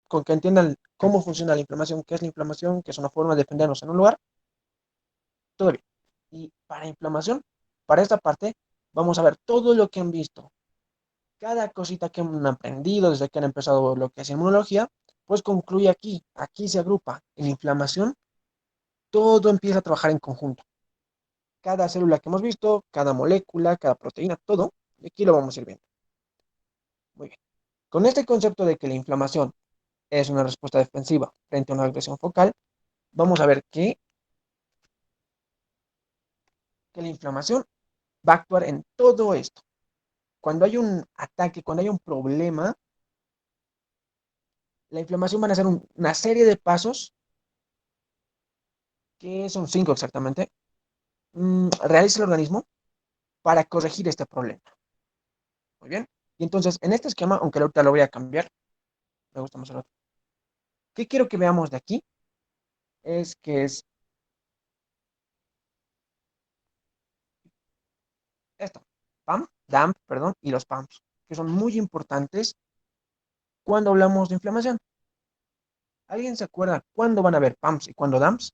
con que entiendan cómo funciona la inflamación, qué es la inflamación, que es una forma de defendernos en un lugar, todo bien. Y para inflamación, para esta parte, vamos a ver todo lo que han visto, cada cosita que han aprendido desde que han empezado lo que es inmunología, pues concluye aquí, aquí se agrupa. En inflamación, todo empieza a trabajar en conjunto. Cada célula que hemos visto, cada molécula, cada proteína, todo, y aquí lo vamos a ir viendo. Muy bien. Con este concepto de que la inflamación es una respuesta defensiva frente a una agresión focal, vamos a ver que la inflamación va a actuar en todo esto. Cuando hay un ataque, cuando hay un problema, la inflamación van a ser una serie de pasos, que son 5 exactamente, realiza el organismo para corregir este problema. Muy bien. Y entonces, en este esquema, aunque ahorita lo voy a cambiar, me gusta más el otro. ¿Qué quiero que veamos de aquí? Es que es esto, PAM, DAMP, perdón, y los PAMs, que son muy importantes cuando hablamos de inflamación. ¿Alguien se acuerda cuándo van a haber PAMs y cuándo DAMPs?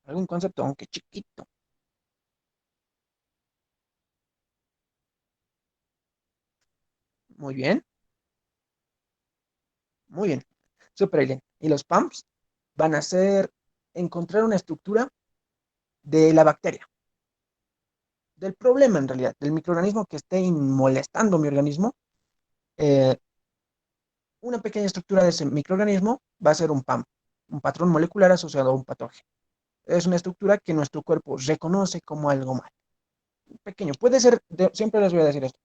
¿Algún concepto, aunque chiquito? Muy bien, muy bien. Súper bien. Y los PAMs van a ser encontrar una estructura de la bacteria, del problema en realidad, del microorganismo que esté molestando mi organismo. eh, una pequeña estructura de ese microorganismo va a ser un PAM, un patrón molecular asociado a un patógeno. Es una estructura que nuestro cuerpo reconoce como algo mal. Pequeño, puede ser, siempre les voy a decir esto,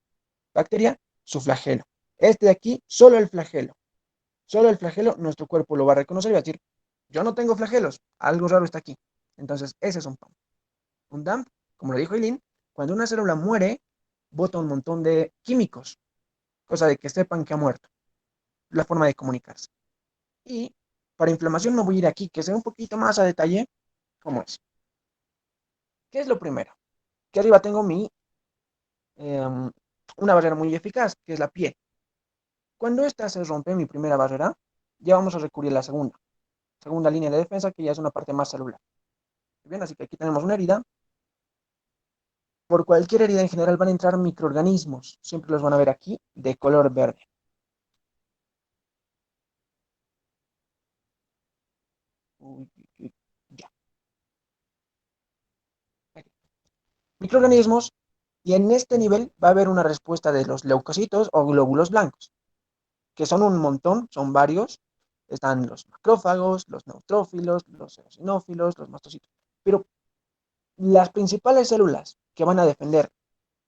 bacteria, su flagelo. Este de aquí, solo el flagelo. Solo el flagelo, nuestro cuerpo lo va a reconocer y va a decir, yo no tengo flagelos, algo raro está aquí. Entonces, ese es un PAM. Un DAMP, como lo dijo Eileen, cuando una célula muere, bota un montón de químicos, cosa de que sepan que ha muerto. La forma de comunicarse. Y para inflamación me voy a ir aquí, que sea un poquito más a detalle cómo es. ¿Qué es lo primero? Que arriba tengo una barrera muy eficaz, que es la piel. Cuando esta se rompe, mi primera barrera, ya vamos a recurrir a la segunda línea de defensa, que ya es una parte más celular. Bien, así que aquí tenemos una herida. Por cualquier herida en general van a entrar microorganismos. Siempre los van a ver aquí de color verde. Uy, uy, ya. Microorganismos, y en este nivel va a haber una respuesta de los leucocitos o glóbulos blancos, que son un montón, son varios. Están los macrófagos, los neutrófilos, los eosinófilos, los mastocitos. Pero las principales células que van a defender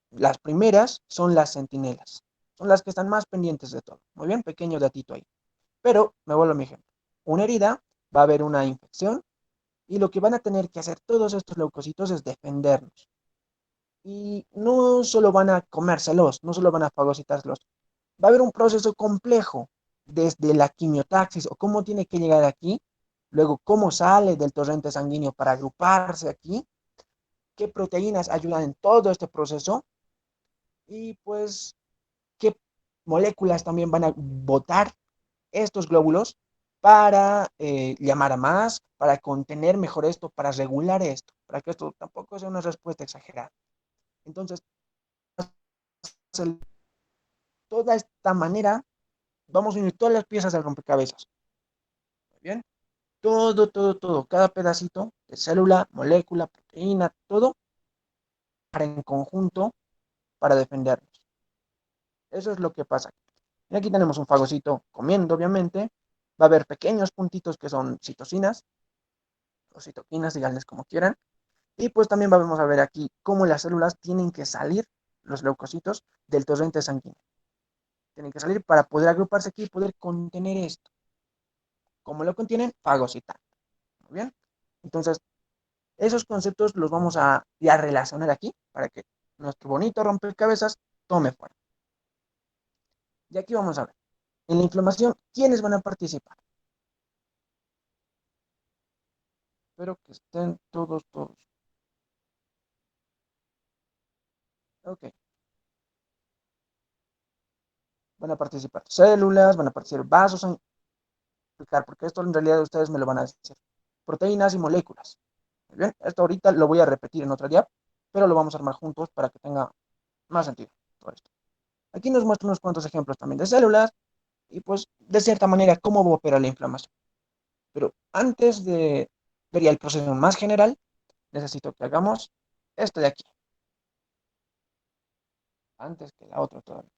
las primeras son las centinelas. Son las que están más pendientes de todo. Muy bien, pequeño datito ahí. Pero me vuelvo a mi ejemplo. Una herida, va a haber una infección y lo que van a tener que hacer todos estos leucocitos es defendernos. Y no solo van a comérselos, no solo van a fagocitárselos, va a haber un proceso complejo desde la quimiotaxis o cómo tiene que llegar aquí, luego cómo sale del torrente sanguíneo para agruparse aquí, qué proteínas ayudan en todo este proceso y pues qué moléculas también van a botar estos glóbulos para llamar a más, para contener mejor esto, para regular esto, para que esto tampoco sea una respuesta exagerada. Entonces, toda esta manera vamos a unir todas las piezas del rompecabezas. ¿Muy bien? Todo, cada pedacito de célula, molécula, proteína, todo para en conjunto para defendernos. Eso es lo que pasa. Y aquí tenemos un fagocito comiendo, obviamente. Va a haber pequeños puntitos que son citocinas o citoquinas, díganles como quieran. Y pues también vamos a ver aquí cómo las células tienen que salir, los leucocitos, del torrente sanguíneo. Tienen que salir para poder agruparse aquí y poder contener esto. ¿Cómo lo contienen? Fagocitar. Muy bien. Entonces, esos conceptos los vamos a ya relacionar aquí para que nuestro bonito rompecabezas tome forma. Y aquí vamos a ver. En la inflamación, ¿quiénes van a participar? Espero que estén todos. Ok, van a participar células, van a participar vasos, porque esto en realidad ustedes me lo van a decir. Proteínas y moléculas. Muy bien, esto ahorita lo voy a repetir en otra diap, pero lo vamos a armar juntos para que tenga más sentido todo esto. Aquí nos muestra unos cuantos ejemplos también de células y pues de cierta manera cómo opera la inflamación. Pero antes de ver ya el proceso más general, necesito que hagamos esto de aquí, antes que la otra todavía.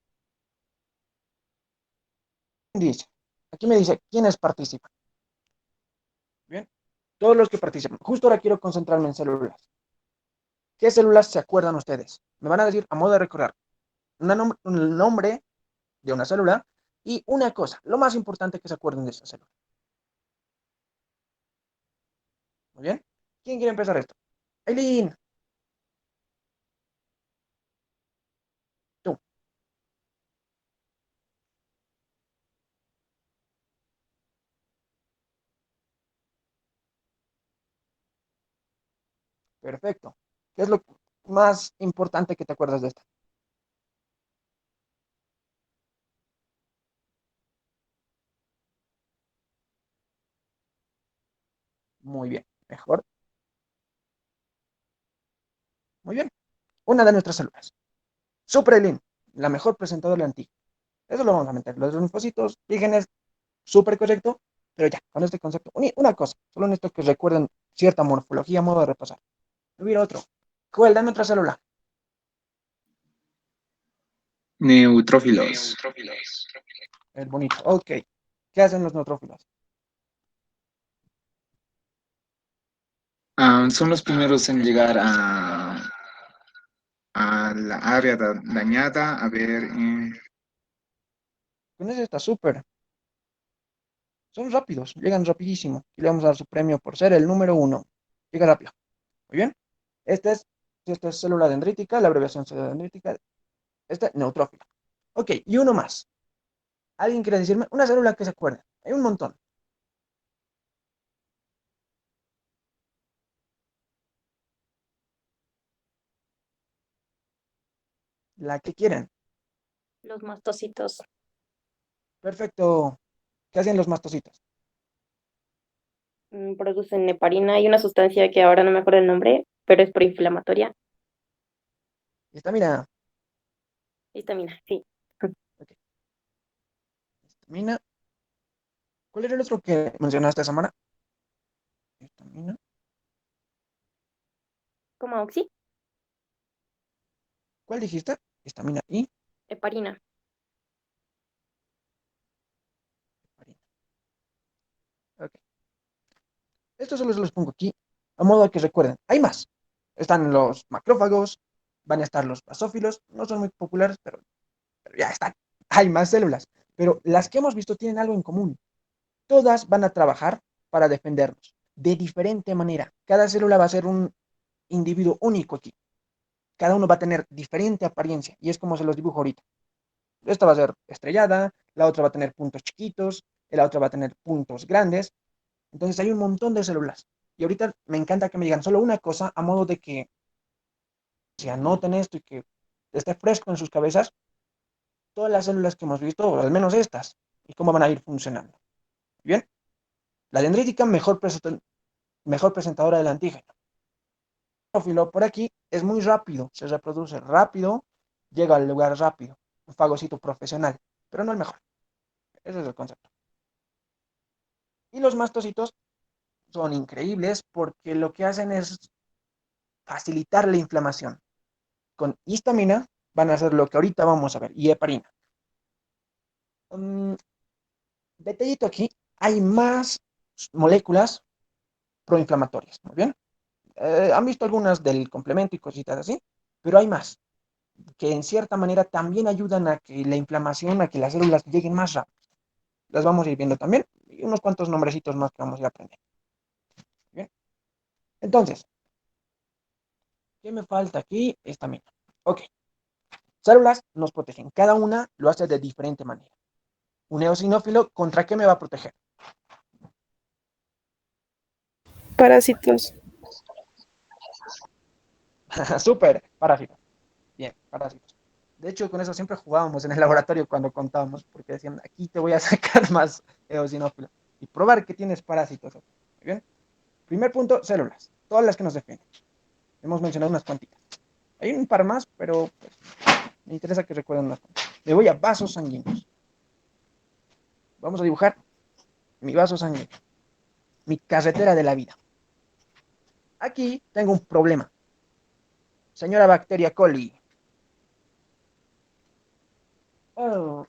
Dice, aquí me dice quiénes participan. Bien, todos los que participan. Justo ahora quiero concentrarme en células. ¿Qué células se acuerdan ustedes? Me van a decir a modo de recordar un nombre de una célula y una cosa, lo más importante que se acuerden de esa célula. Muy bien. ¿Quién quiere empezar esto? Aileen, tú. Perfecto. ¿Qué es lo más importante que te acuerdas de esta? Muy bien. Mejor. Muy bien. Una de nuestras células. Suprelin, la mejor presentadora antigua. Eso lo vamos a meter. Los linfocitos, lígenes, súper correcto. Pero ya, con este concepto, una cosa. Solo necesito que recuerden cierta morfología, modo de repasar. Hubiera otro. ¿Cuál? Dame otra célula. Neutrófilos. El bonito. Ok. ¿Qué hacen los neutrófilos? Son los primeros en llegar a la área dañada. A ver, Con ese está súper. Son rápidos, llegan rapidísimo. Y le vamos a dar su premio por ser el número uno. Llega rápido. Muy bien. Esta es célula dendrítica, la abreviación célula dendrítica. Este, neutrófilo. Ok, y uno más. ¿Alguien quiere decirme? Una célula que se acuerde. Hay un montón. La que quieran. Los mastocitos Perfecto. ¿Qué hacen los mastocitos? producen heparina y una sustancia que ahora no me acuerdo el nombre, pero es proinflamatoria. Histamina. Histamina, sí. Ok, histamina. ¿Cuál era el otro que mencionaste, Samara? Histamina. ¿Cómo oxi? ¿Cuál dijiste? Histamina y Heparina. heparina. Ok. Estos solo se los pongo aquí, a modo de que recuerden. Hay más. Están los macrófagos, van a estar los basófilos, no son muy populares, pero ya están. Hay más células, pero las que hemos visto tienen algo en común. Todas van a trabajar para defendernos de diferente manera. Cada célula va a ser un individuo único aquí. Cada uno va a tener diferente apariencia y es como se los dibujo ahorita. Esta va a ser estrellada, la otra va a tener puntos chiquitos, la otra va a tener puntos grandes. Entonces hay un montón de células. Y ahorita me encanta que me digan solo una cosa a modo de que se anoten esto y que esté fresco en sus cabezas todas las células que hemos visto, o al menos estas, y cómo van a ir funcionando. Bien, la dendrítica mejor presentadora del antígeno. El neutrófilo por aquí es muy rápido, se reproduce rápido, llega al lugar rápido, un fagocito profesional, pero no el mejor. Ese es el concepto. Y los mastocitos son increíbles porque lo que hacen es facilitar la inflamación. Con histamina van a hacer lo que ahorita vamos a ver, y heparina. Um, Detallito aquí, hay más moléculas proinflamatorias, ¿muy bien? Han visto algunas del complemento y cositas así, pero hay más, que en cierta manera también ayudan a que la inflamación, a que las células lleguen más rápido. Las vamos a ir viendo también, y unos cuantos nombrecitos más que vamos a ir aprendiendo. ¿Bien? Entonces, ¿qué me falta aquí? Histamina. Ok, células nos protegen, cada una lo hace de diferente manera. Un eosinófilo, ¿contra qué me va a proteger? Parásitos. Súper, parásitos. Bien, parásitos. De hecho, con eso siempre jugábamos en el laboratorio cuando contábamos, porque decían, aquí te voy a sacar más eosinófilos y probar que tienes parásitos. Muy bien. Primer punto, células. Todas las que nos defienden. Hemos mencionado unas cuantitas. Hay un par más, pero pues, me interesa que recuerden unas cuantas. Me voy a vasos sanguíneos. Vamos a dibujar mi vaso sanguíneo, mi carretera de la vida. Aquí tengo un problema. Señora bacteria coli. Oh,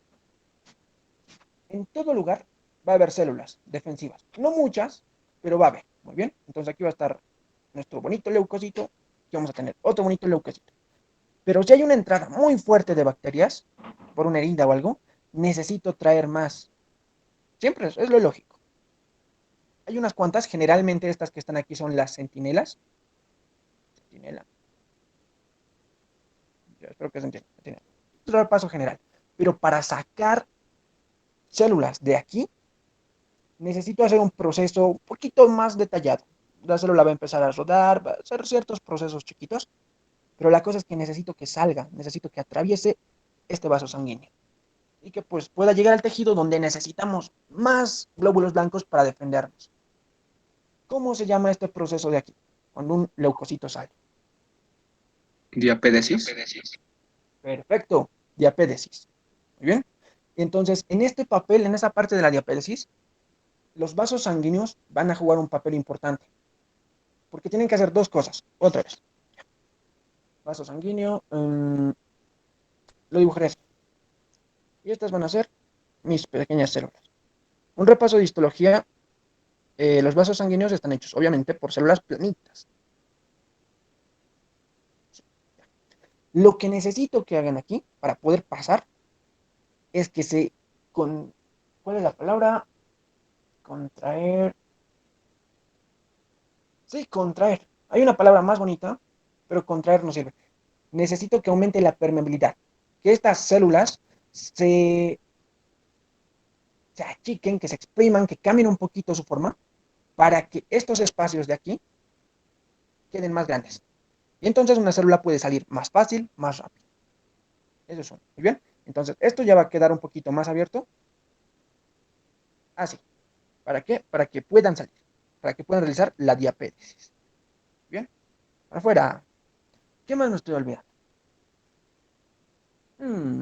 en todo lugar va a haber células defensivas. No muchas, pero va a haber. Muy bien. Entonces aquí va a estar nuestro bonito leucocito. Aquí vamos a tener otro bonito leucocito. Pero si hay una entrada muy fuerte de bacterias, por una herida o algo, necesito traer más. Siempre es lo lógico. Hay unas cuantas, generalmente estas que están aquí son las centinelas. Centinela. Yo espero que se entienda. Centinela. Es el paso general. Pero para sacar células de aquí, necesito hacer un proceso un poquito más detallado. La célula va a empezar a rodar, va a hacer ciertos procesos chiquitos, pero la cosa es que necesito que salga, necesito que atraviese este vaso sanguíneo y que pues pueda llegar al tejido donde necesitamos más glóbulos blancos para defendernos. ¿Cómo se llama este proceso de aquí? Cuando un leucocito sale. Diapédesis. Perfecto, diapédesis. Muy bien. Entonces, en este papel, en esa parte de la diapédesis, los vasos sanguíneos van a jugar un papel importante, porque tienen que hacer dos cosas. Otra vez, vaso sanguíneo, lo dibujaré así. Y estas van a ser mis pequeñas células. Un repaso de histología, los vasos sanguíneos están hechos, obviamente, por células planitas. Lo que necesito que hagan aquí, para poder pasar, es que con, ¿cuál es la palabra? Contraer. Sí, contraer. Hay una palabra más bonita, pero contraer no sirve. Necesito que aumente la permeabilidad. Que estas células se achiquen, que se expriman, que cambien un poquito su forma, para que estos espacios de aquí queden más grandes. Y entonces una célula puede salir más fácil, más rápido. Eso es uno. Muy bien. Entonces, esto ya va a quedar un poquito más abierto. Así. ¿Para qué? Para que puedan salir. Para que puedan realizar la diapédesis. Bien. Para afuera. ¿Qué más me estoy olvidando? Hmm,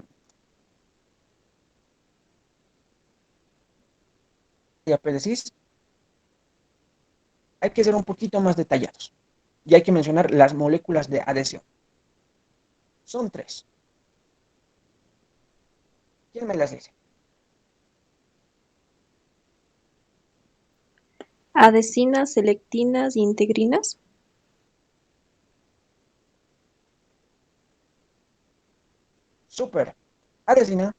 diapédesis. Hay que ser un poquito más detallados. Y hay que mencionar las moléculas de adhesión. Son tres. ¿Quién me las dice? Adhesinas, selectinas y integrinas. Súper. Adhesina,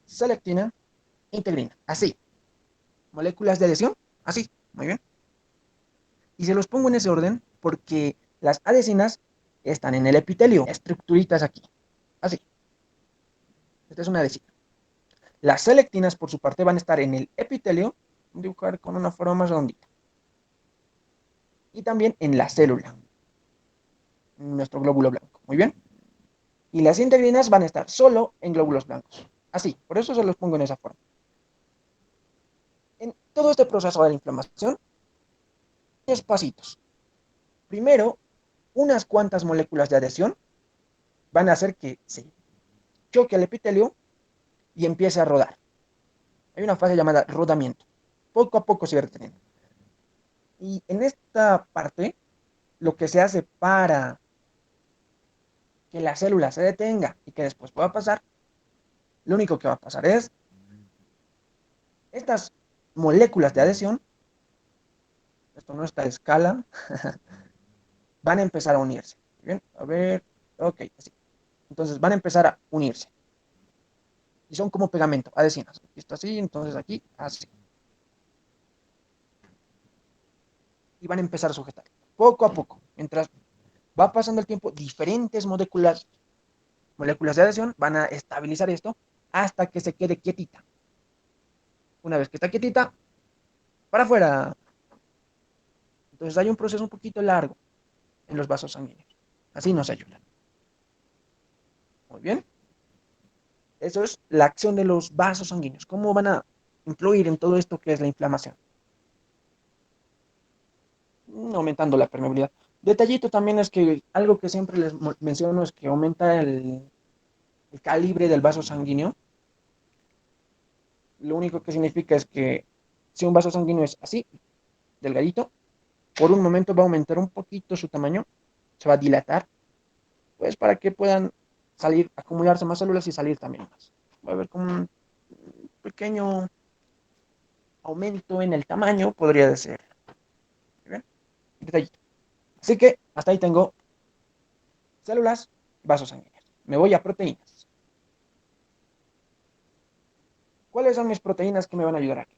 selectina, integrina. Así. Moléculas de adhesión. Así. Muy bien. Y se los pongo en ese orden porque las adhesinas están en el epitelio, estructuritas aquí. Así. Esta es una adhesina. Las selectinas, por su parte, van a estar en el epitelio, dibujar con una forma más redondita. Y también en la célula, nuestro glóbulo blanco. Muy bien. Y las integrinas van a estar solo en glóbulos blancos. Así, por eso se los pongo en esa forma. En todo este proceso de la inflamación, 10 pasitos. Primero, unas cuantas moléculas de adhesión van a hacer que se choque el epitelio y empiece a rodar. Hay una fase llamada rodamiento. Poco a poco se va reteniendo. Y en esta parte, lo que se hace para que la célula se detenga y que después pueda pasar, lo único que va a pasar es estas moléculas de adhesión, esto no está a escala, van a empezar a unirse. Bien, a ver, ok, así. Entonces van a empezar a unirse. Y son como pegamento, adhesinas. Aquí está así, entonces aquí, así. Y van a empezar a sujetar. Poco a poco, mientras va pasando el tiempo, diferentes moléculas de adhesión van a estabilizar esto hasta que se quede quietita. Una vez que está quietita, para afuera. Entonces hay un proceso un poquito largo en los vasos sanguíneos. Así nos ayuda. Muy bien. Eso es la acción de los vasos sanguíneos. ¿Cómo van a influir en todo esto que es la inflamación? Aumentando la permeabilidad. Detallito también es que algo que siempre les menciono es que aumenta el calibre del vaso sanguíneo. Lo único que significa es que si un vaso sanguíneo es así, delgadito, por un momento va a aumentar un poquito su tamaño, se va a dilatar, pues para que puedan salir, acumularse más células y salir también más. Va a haber como un pequeño aumento en el tamaño, podría ser. ¿Bien? Detallito. Así que hasta ahí tengo células, vasos sanguíneos. Me voy a proteínas. ¿Cuáles son mis proteínas que me van a ayudar aquí?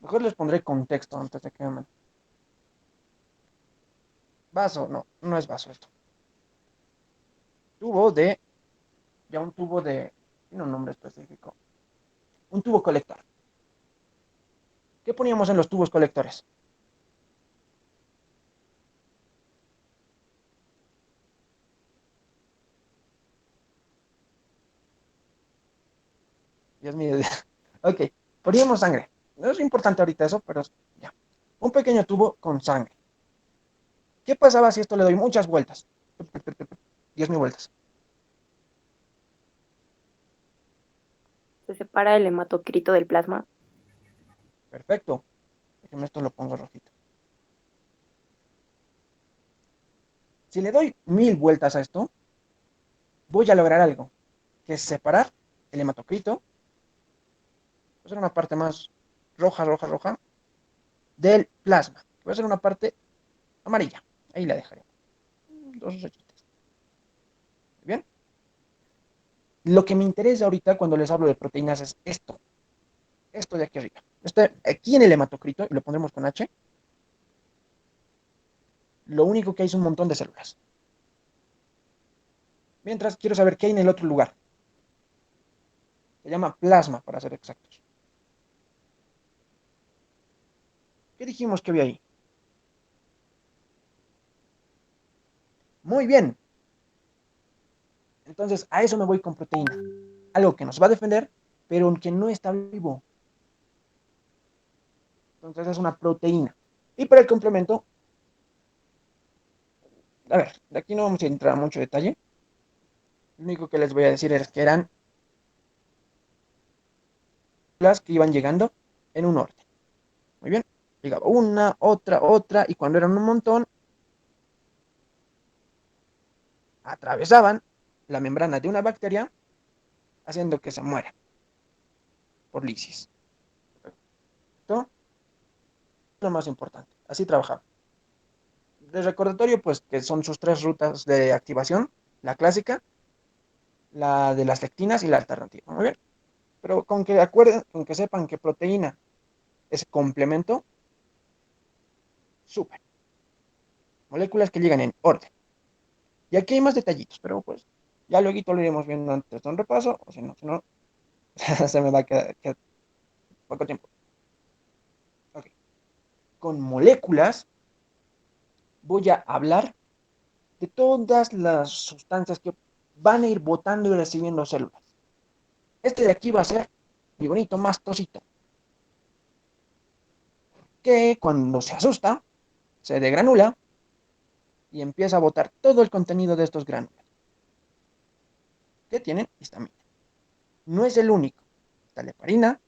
Mejor les pondré contexto antes de que me... Vaso, no, no es vaso esto. Tubo de, ya un tubo de, tiene un nombre específico. Un tubo colector. ¿Qué poníamos en los tubos colectores? Dios mío. Ok, poníamos sangre. No es importante ahorita eso, pero ya. Un pequeño tubo con sangre. ¿Qué pasaba si esto le doy muchas vueltas? 10.000 vueltas. Se separa el hematocrito del plasma. Perfecto. Déjenme esto lo pongo rojito. Si le doy 1.000 vueltas a esto, voy a lograr algo, que es separar el hematocrito, va a ser una parte más roja, roja, roja, del plasma. Va a ser una parte amarilla. Ahí la dejaré. Dos rayitas. Bien. Lo que me interesa ahorita cuando les hablo de proteínas es esto. Esto de aquí arriba. Este, aquí en el hematocrito, y lo pondremos con H, lo único que hay es un montón de células. Mientras quiero saber qué hay en el otro lugar. Se llama plasma, para ser exactos. ¿Qué dijimos que había ahí? Muy bien. Entonces, a eso me voy con proteína. Algo que nos va a defender, pero que no está vivo. Entonces, es una proteína. Y para el complemento, a ver, de aquí no vamos a entrar a mucho detalle. Lo único que les voy a decir es que eran las que iban llegando en un orden. Muy bien. Llegaba una, otra, y cuando eran un montón, atravesaban la membrana de una bacteria, haciendo que se muera por lisis. Esto es lo más importante. Así trabajaba. De recordatorio, pues que son sus tres rutas de activación, la clásica, la de las lectinas y la alternativa. Muy bien. Pero con que acuerden, con que sepan que proteína es complemento, súper. Moléculas que llegan en orden. Y aquí hay más detallitos, pero pues ya luego lo iremos viendo antes de un repaso, o si no, se me va a quedar poco tiempo. Ok. Con moléculas voy a hablar de todas las sustancias que van a ir botando y recibiendo células. Este de aquí va a ser mi bonito mastocito, que cuando se asusta, se degranula y empieza a botar todo el contenido de estos gránulos, que tienen histamina. No es el único. Está la heparina,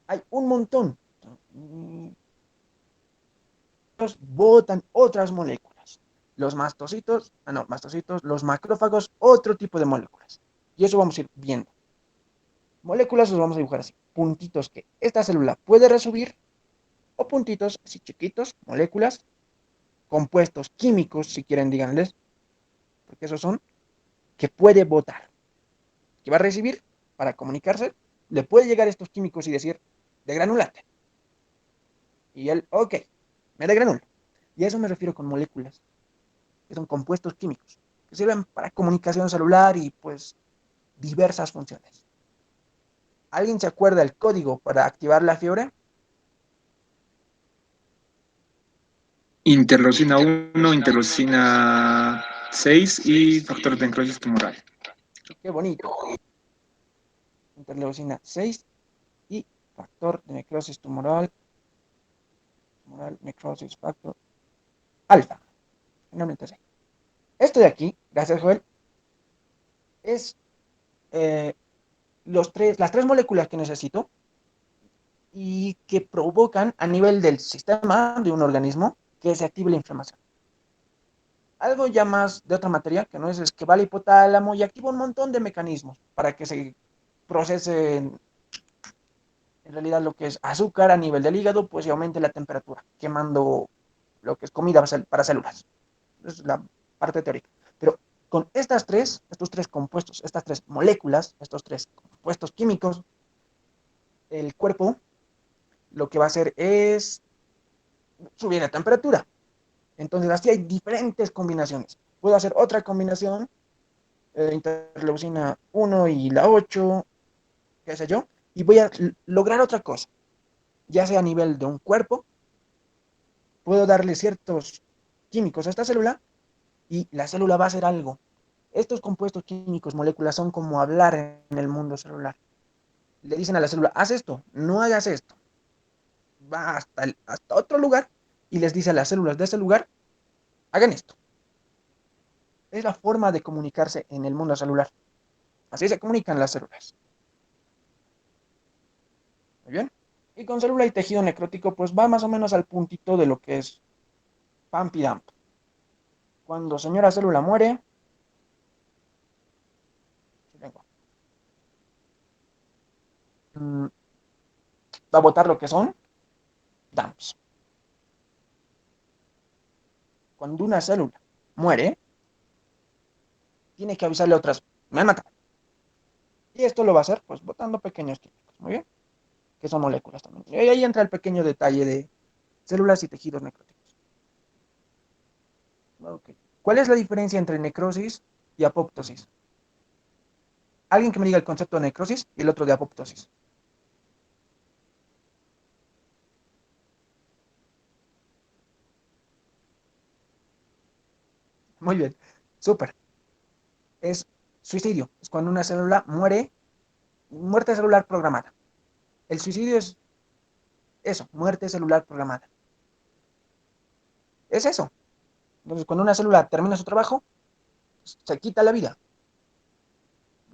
hay un montón. Botan otras moléculas. Los mastocitos, los macrófagos, otro tipo de moléculas. Y eso vamos a ir viendo. Moléculas los vamos a dibujar así. Puntitos que esta célula puede resubir o puntitos así chiquitos, moléculas, compuestos químicos, si quieren díganles, porque esos son que puede botar, que va a recibir para comunicarse, le puede llegar estos químicos y decir, degranulate. Y él, ok, me degranulo. Y a eso me refiero con moléculas, que son compuestos químicos, que sirven para comunicación celular y pues diversas funciones. ¿Alguien se acuerda el código para activar la fiebre? Interleucina 1, interleucina 6 y factor de necrosis tumoral. Qué bonito. Interleucina 6 y factor de necrosis tumoral, necrosis factor alfa. Finalmente sí. Esto de aquí, gracias Joel, es las tres moléculas que necesito y que provocan a nivel del sistema de un organismo que se active la inflamación. Algo ya más de otra materia, que no es que va al hipotálamo y activa un montón de mecanismos para que se procese en realidad lo que es azúcar a nivel del hígado, pues y aumente la temperatura, quemando lo que es comida para células. Esa es la parte teórica. Pero con estos tres compuestos, estas tres moléculas, estos tres compuestos químicos, el cuerpo lo que va a hacer es subir la temperatura. Entonces así hay diferentes combinaciones. Puedo hacer otra combinación, interleucina 1 y la 8, qué sé yo, y voy a lograr otra cosa, ya sea a nivel de un cuerpo, puedo darle ciertos químicos a esta célula y la célula va a hacer algo. Estos compuestos químicos, moléculas, son como hablar en el mundo celular. Le dicen a la célula, haz esto, no hagas esto. Va hasta otro lugar y les dice a las células de ese lugar, hagan esto. Es la forma de comunicarse en el mundo celular. Así se comunican las células. Muy bien. Y con célula y tejido necrótico, pues va más o menos al puntito de lo que es pump y dump. Cuando señora célula muere, va a botar lo que son dumps. Cuando una célula muere, tiene que avisarle a otras, me han matado. Y esto lo va a hacer, pues, botando pequeños químicos. Muy bien. Que son moléculas también. Y ahí entra el pequeño detalle de células y tejidos necróticos. Okay. ¿Cuál es la diferencia entre necrosis y apoptosis? Alguien que me diga el concepto de necrosis y el otro de apoptosis. Muy bien, súper. Es suicidio. Es cuando una célula muere, muerte celular programada. El suicidio es eso, muerte celular programada. Es eso. Entonces, cuando una célula termina su trabajo, se quita la vida.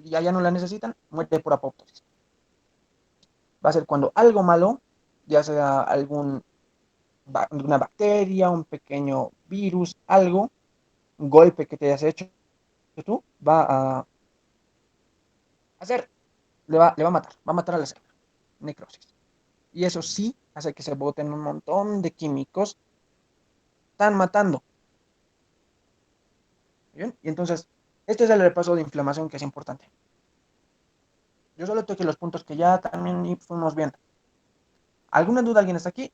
Y ya no la necesitan, muerte por apoptosis. Va a ser cuando algo malo, ya sea una bacteria, un pequeño virus, algo, un golpe que te hayas hecho tú, va a hacer, va a matar a la célula, necrosis. Y eso sí hace que se boten un montón de químicos, están matando. ¿Bien? Y entonces, este es el repaso de inflamación que es importante. Yo solo toqué los puntos que ya también fuimos viendo. ¿Alguna duda alguien está aquí?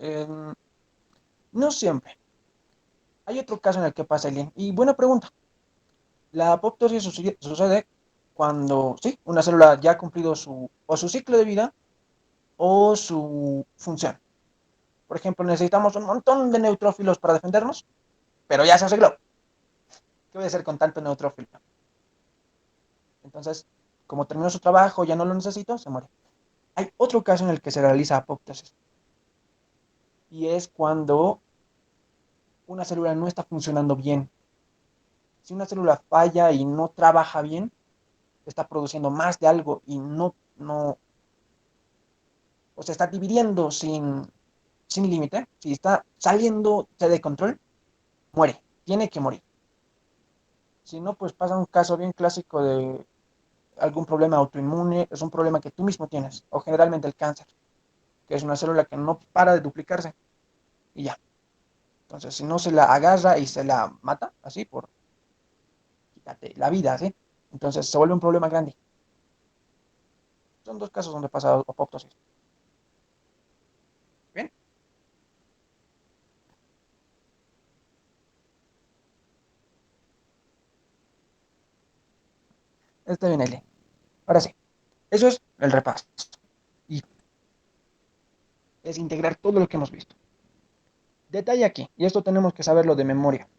Eh, no siempre. Hay otro caso en el que pasa el bien. Y buena pregunta. La apoptosis sucede cuando, sí, una célula ya ha cumplido su ciclo de vida o su función. Por ejemplo, necesitamos un montón de neutrófilos para defendernos, pero ya se arregló. ¿Qué voy a hacer con tanto neutrófilo? Entonces, como terminó su trabajo, ya no lo necesito, se muere. Hay otro caso en el que se realiza apoptosis. Y es cuando una célula no está funcionando bien. Si una célula falla y no trabaja bien, está produciendo más de algo y o se está dividiendo sin límite, si está saliendo de control, muere, tiene que morir. Si no, pues pasa un caso bien clásico de algún problema autoinmune, es un problema que tú mismo tienes, o generalmente el cáncer, que es una célula que no para de duplicarse y ya. Entonces, si no se la agarra y se la mata, así por quítate la vida, ¿sí? Entonces se vuelve un problema grande. Son dos casos donde pasa apoptosis. Bien, Este viene ahí. Ahora sí, eso es el repaso. Y es integrar todo lo que hemos visto. Detalle aquí, y esto tenemos que saberlo de memoria.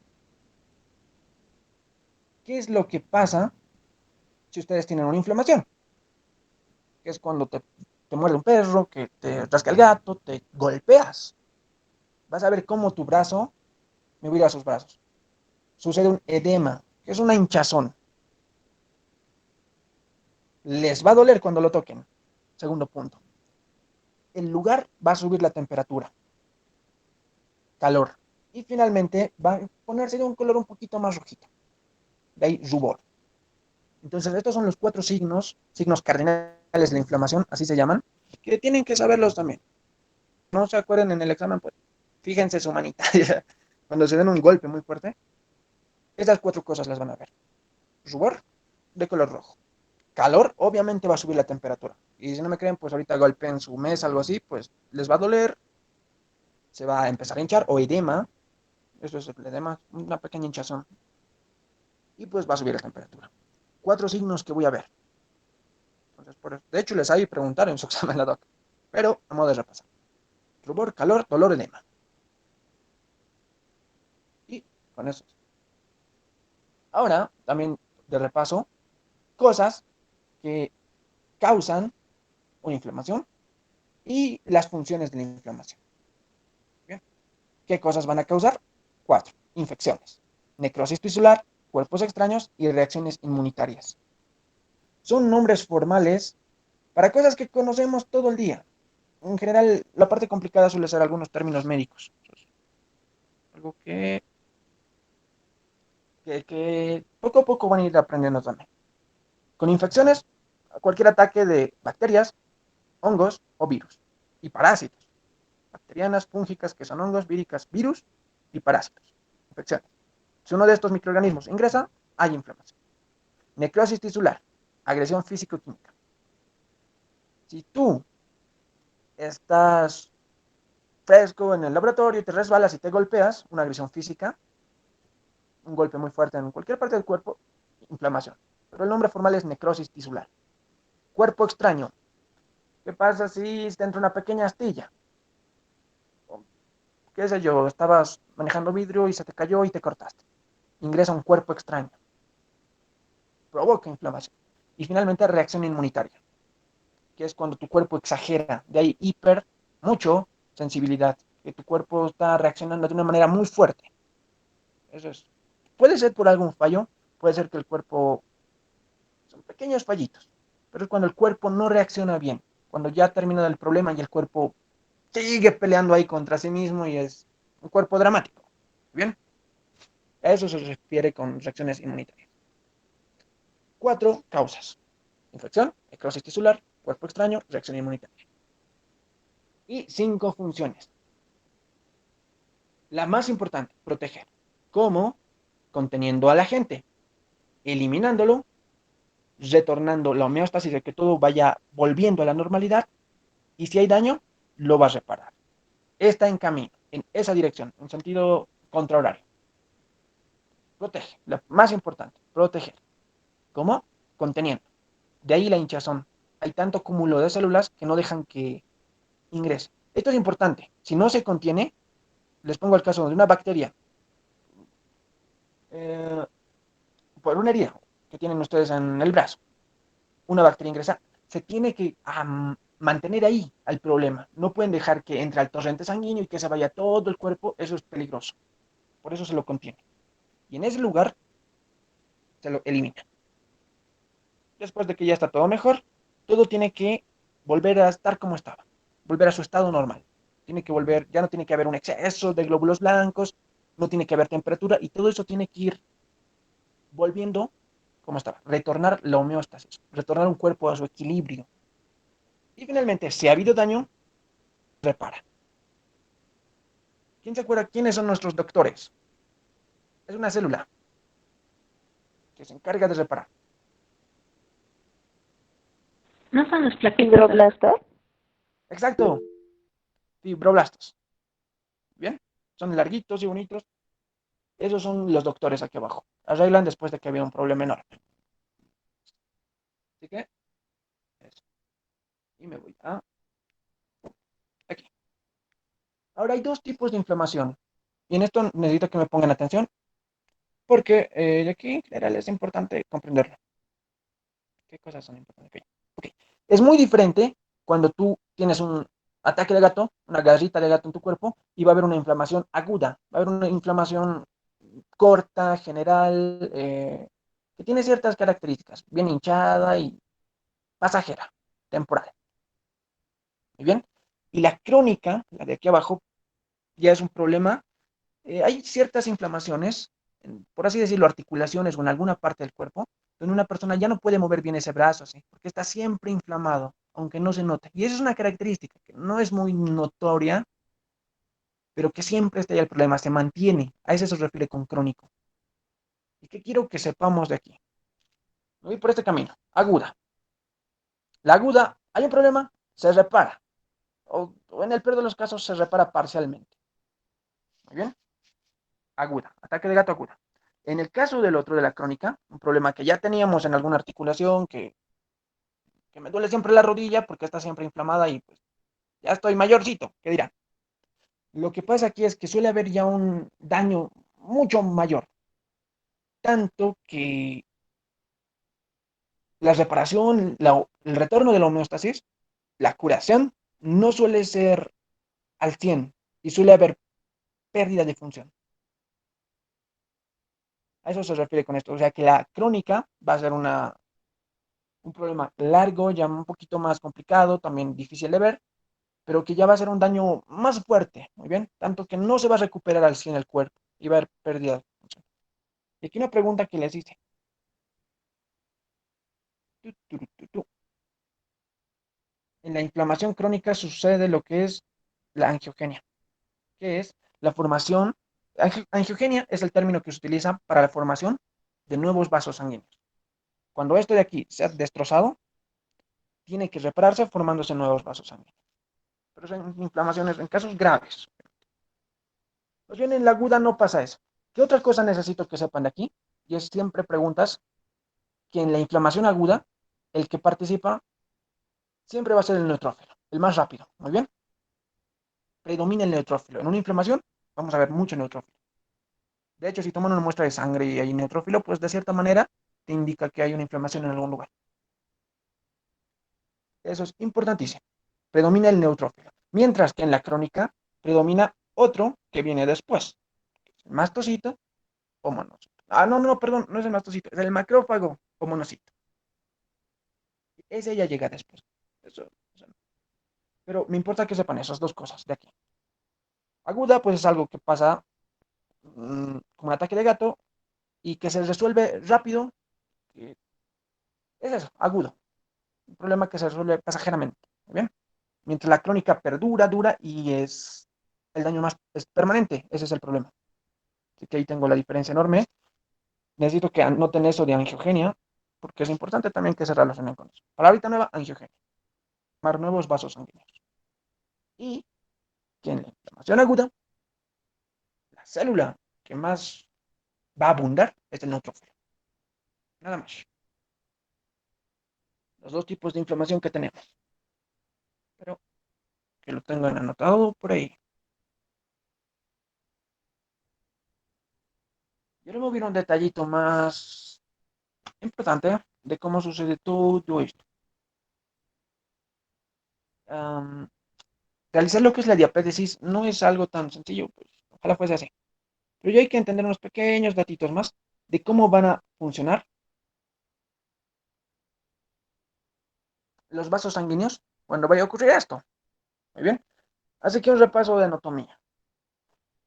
¿Qué es lo que pasa si ustedes tienen una inflamación? Que es cuando te muerde un perro, que te rasca el gato, te golpeas. Vas a ver cómo tu brazo, me voy a ir a sus brazos, sucede un edema, que es una hinchazón. Les va a doler cuando lo toquen. Segundo punto. El lugar va a subir la temperatura, calor. Y finalmente va a ponerse de un color un poquito más rojito. De ahí rubor. Entonces, estos son los 4 signos cardinales de la inflamación, así se llaman, que tienen que saberlos también. No se acuerden en el examen, pues fíjense su manita. Cuando se den un golpe muy fuerte, esas 4 cosas las van a ver. Rubor de color rojo. Calor, obviamente va a subir la temperatura. Y si no me creen, pues ahorita golpeen su mesa, algo así, pues les va a doler, se va a empezar a hinchar, o edema, eso es el edema, una pequeña hinchazón. Y pues va a subir la temperatura. 4 signos que voy a ver. Entonces, de hecho, les hay preguntar en su examen la doc. Pero, a modo de repasar. Rubor, calor, dolor, edema. Y con eso. Ahora, también de repaso, cosas que causan una inflamación y las funciones de la inflamación. ¿Bien? ¿Qué cosas van a causar? 4. Infecciones, necrosis tisular, cuerpos extraños y reacciones inmunitarias. Son nombres formales para cosas que conocemos todo el día. En general, la parte complicada suele ser algunos términos médicos. Algo que poco a poco van a ir aprendiendo también. Con infecciones, cualquier ataque de bacterias, hongos o virus. Y parásitos. Bacterianas, fúngicas, que son hongos, víricas, virus y parásitos. Infecciones. Si uno de estos microorganismos ingresa, hay inflamación. Necrosis tisular, agresión físico-química. Si tú estás fresco en el laboratorio y te resbalas y te golpeas, una agresión física, un golpe muy fuerte en cualquier parte del cuerpo, inflamación. Pero el nombre formal es necrosis tisular. Cuerpo extraño. ¿Qué pasa si te entra una pequeña astilla? O, qué sé yo, estabas manejando vidrio y se te cayó y te cortaste. Ingresa un cuerpo extraño. Provoca inflamación. Y finalmente reacción inmunitaria, que es cuando tu cuerpo exagera. De ahí hiper, mucho, sensibilidad. Que tu cuerpo está reaccionando de una manera muy fuerte. Eso es. Puede ser por algún fallo, puede ser que el cuerpo, son pequeños fallitos, pero es cuando el cuerpo no reacciona bien, cuando ya termina el problema y el cuerpo sigue peleando ahí contra sí mismo y es un cuerpo dramático. ¿Bien? A eso se refiere con reacciones inmunitarias. 4 causas. Infección, necrosis tisular, cuerpo extraño, reacción inmunitaria. Y 5 funciones. La más importante, proteger. ¿Cómo? Conteniendo al agente, eliminándolo, retornando la homeostasis de que todo vaya volviendo a la normalidad y si hay daño, lo va a reparar. Está en camino, en esa dirección, en sentido contrahorario. Protege, lo más importante, proteger. ¿Cómo? Conteniendo. De ahí la hinchazón. Hay tanto cúmulo de células que no dejan que ingrese. Esto es importante. Si no se contiene, les pongo el caso de una bacteria eh, por una herida que tienen ustedes en el brazo. Una bacteria ingresa, se tiene que mantener ahí al problema. No pueden dejar que entre al torrente sanguíneo y que se vaya todo el cuerpo. Eso es peligroso. Por eso se lo contiene. Y en ese lugar se lo elimina. Después de que ya está todo mejor, todo tiene que volver a estar como estaba. Volver a su estado normal. Tiene que volver, ya no tiene que haber un exceso de glóbulos blancos, no tiene que haber temperatura y todo eso tiene que ir volviendo como estaba. Retornar la homeostasis, retornar un cuerpo a su equilibrio. Y finalmente, si ha habido daño, repara. ¿Quién se acuerda quiénes son nuestros doctores? Es una célula que se encarga de reparar. ¿No son los plaquetas? Fibroblastos. Exacto, fibroblastos. ¿Bien? Son larguitos y bonitos. Esos son los doctores aquí abajo. Arreglan después de que había un problema enorme. Así que, eso. Y me voy a aquí. Ahora hay dos tipos de inflamación. Y en esto necesito que me pongan atención porque aquí en general es importante comprenderlo. ¿Qué cosas son importantes? Ok. Es muy diferente cuando tú tienes un ataque de gato, una garrita de gato en tu cuerpo y va a haber una inflamación aguda, va a haber una inflamación corta, general, que tiene ciertas características, bien hinchada y pasajera, temporal. Muy bien. Y la crónica, la de aquí abajo, ya es un problema. Hay ciertas inflamaciones, por así decirlo, articulaciones o en alguna parte del cuerpo, donde una persona ya no puede mover bien ese brazo, así, porque está siempre inflamado, aunque no se note. Y esa es una característica que no es muy notoria, pero que siempre está ahí el problema, se mantiene. A eso se refiere con crónico. ¿Y qué quiero que sepamos de aquí? Voy por este camino, aguda. La aguda, hay un problema, se repara. O en el peor de los casos se repara parcialmente. Muy bien. Aguda, ataque de gato aguda. En el caso del otro de la crónica, un problema que ya teníamos en alguna articulación, que me duele siempre la rodilla porque está siempre inflamada y pues ya estoy mayorcito, ¿qué dirán? Lo que pasa aquí es que suele haber ya un daño mucho mayor, tanto que la reparación, el retorno de la homeostasis, la curación, no suele ser al 100 y suele haber pérdida de función. A eso se refiere con esto, o sea que la crónica va a ser un problema largo, ya un poquito más complicado, también difícil de ver, pero que ya va a ser un daño más fuerte, muy bien, tanto que no se va a recuperar al 100 el cuerpo y va a haber pérdida de función. Y aquí una pregunta que les hice. En la inflamación crónica sucede lo que es la angiogenia, que es la formación, angiogenia es el término que se utiliza para la formación de nuevos vasos sanguíneos. Cuando esto de aquí se ha destrozado, tiene que repararse formándose nuevos vasos sanguíneos. Pero son inflamaciones en casos graves. Pues bien, en la aguda no pasa eso. ¿Qué otra cosa necesito que sepan de aquí? Y es siempre preguntas que en la inflamación aguda, el que participa siempre va a ser el neutrófilo, el más rápido. Muy bien. Predomina el neutrófilo. En una inflamación vamos a ver mucho neutrófilo. De hecho, si toman una muestra de sangre y hay neutrófilo, pues de cierta manera te indica que hay una inflamación en algún lugar. Eso es importantísimo. Predomina el neutrófilo. Mientras que en la crónica predomina otro que viene después. El mastocito o monocito. Ah, no, no, perdón, no es el mastocito, es el macrófago o monocito. Ese ya llega después. Eso no. Pero me importa que sepan esas dos cosas de aquí. Aguda, pues es algo que pasa como un ataque de gato y que se resuelve rápido. Es eso, agudo. Un problema que se resuelve pasajeramente. ¿Muy bien? Mientras la crónica perdura, dura y es el daño más es permanente. Ese es el problema. Así que ahí tengo la diferencia enorme. Necesito que anoten eso de angiogenia, porque es importante también que se relacionen con eso. Palabrita nueva, angiogenia. Formar nuevos vasos sanguíneos. Y que en la inflamación aguda, la célula que más va a abundar es el neutrófilo. Nada más. Los dos tipos de inflamación que tenemos. Pero que lo tengan anotado por ahí. Y ahora me voy a ir a un detallito más importante de cómo sucede todo esto. Um, Realizar lo que es la diapétesis no es algo tan sencillo, pues ojalá fuese así. Pero ya hay que entender unos pequeños datitos más de cómo van a funcionar los vasos sanguíneos cuando vaya a ocurrir esto. Muy bien. Así que un repaso de anatomía.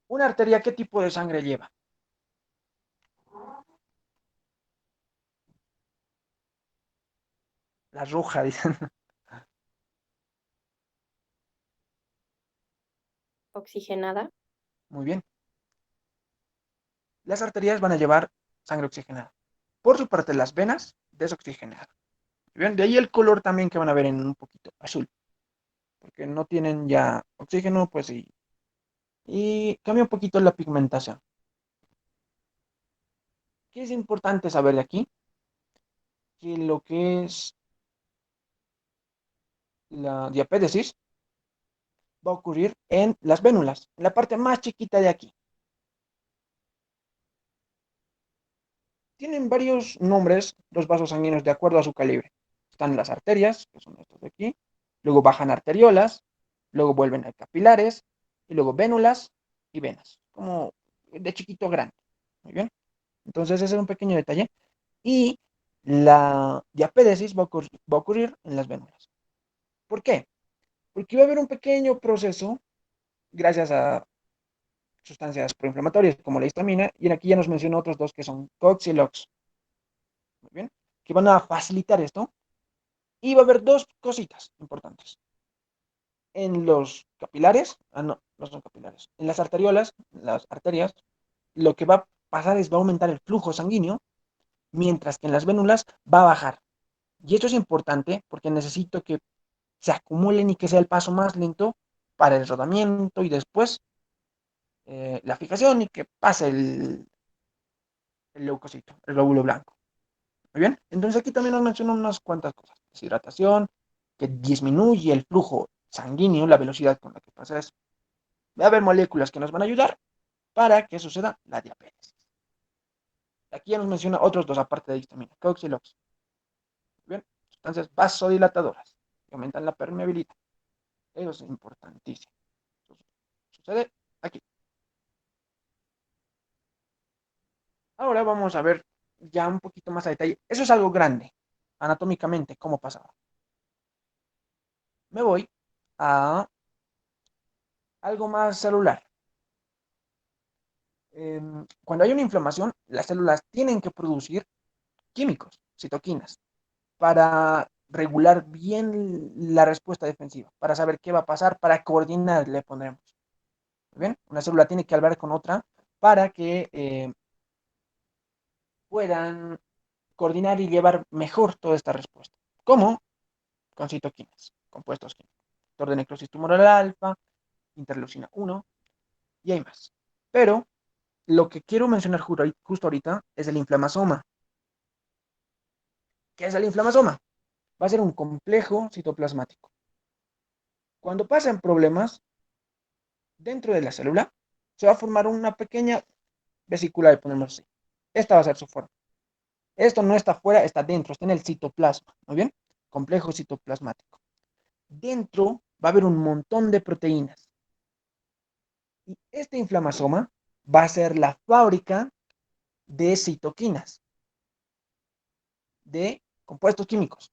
Una arteria, ¿qué tipo de sangre lleva? La roja, dicen. Oxigenada. Muy bien. Las arterias van a llevar sangre oxigenada. Por su parte, las venas, desoxigenada. Muy bien. De ahí el color también que van a ver en un poquito azul. Porque no tienen ya oxígeno, pues sí. Y cambia un poquito la pigmentación. ¿Qué es importante saber de aquí? Que lo que es la diapédesis va a ocurrir en las vénulas, en la parte más chiquita de aquí. Tienen varios nombres los vasos sanguíneos de acuerdo a su calibre. Están las arterias, que son estos de aquí, luego bajan arteriolas, luego vuelven a capilares, y luego vénulas y venas, como de chiquito a grande. Muy bien. Entonces ese es un pequeño detalle. Y la diapédesis va a ocurrir en las vénulas. ¿Por qué? Porque va a haber un pequeño proceso, gracias a sustancias proinflamatorias como la histamina, y aquí ya nos mencionó otros dos que son COX y LOX, muy bien, que van a facilitar esto, y va a haber dos cositas importantes. En los capilares, no, no son capilares, en las arteriolas, las arterias, lo que va a pasar es va a aumentar el flujo sanguíneo, mientras que en las vénulas va a bajar. Y esto es importante porque necesito que se acumulen y que sea el paso más lento para el rodamiento y después la fijación y que pase el leucocito, el glóbulo blanco. Muy bien, entonces aquí también nos mencionan unas cuantas cosas. Deshidratación, que disminuye el flujo sanguíneo, la velocidad con la que pasa eso. Va a haber moléculas que nos van a ayudar para que suceda la diabetes. Aquí ya nos menciona otros dos aparte de histamina, COX y LOX. Muy bien, sustancias vasodilatadoras que aumentan la permeabilidad. Eso es importantísimo. Sucede aquí. Ahora vamos a ver ya un poquito más a detalle. Eso es algo grande, anatómicamente, cómo pasaba. Me voy a algo más celular. Cuando hay una inflamación, las células tienen que producir químicos, citoquinas, para regular bien la respuesta defensiva, para saber qué va a pasar, para coordinar, le pondremos. ¿Bien? Una célula tiene que hablar con otra para que puedan coordinar y llevar mejor toda esta respuesta. ¿Cómo? Con citoquinas, compuestos químicos. Factor de necrosis tumoral alfa, interleucina 1 y hay más. Pero lo que quiero mencionar justo ahorita es el inflamasoma. ¿Qué es el inflamasoma? Va a ser un complejo citoplasmático. Cuando pasan problemas dentro de la célula, se va a formar una pequeña vesícula, de ponerlo así. Esta va a ser su forma. Esto no está fuera, está dentro, está en el citoplasma. ¿Muy bien? Complejo citoplasmático. Dentro va a haber un montón de proteínas. Y este inflamasoma va a ser la fábrica de citoquinas, de compuestos químicos.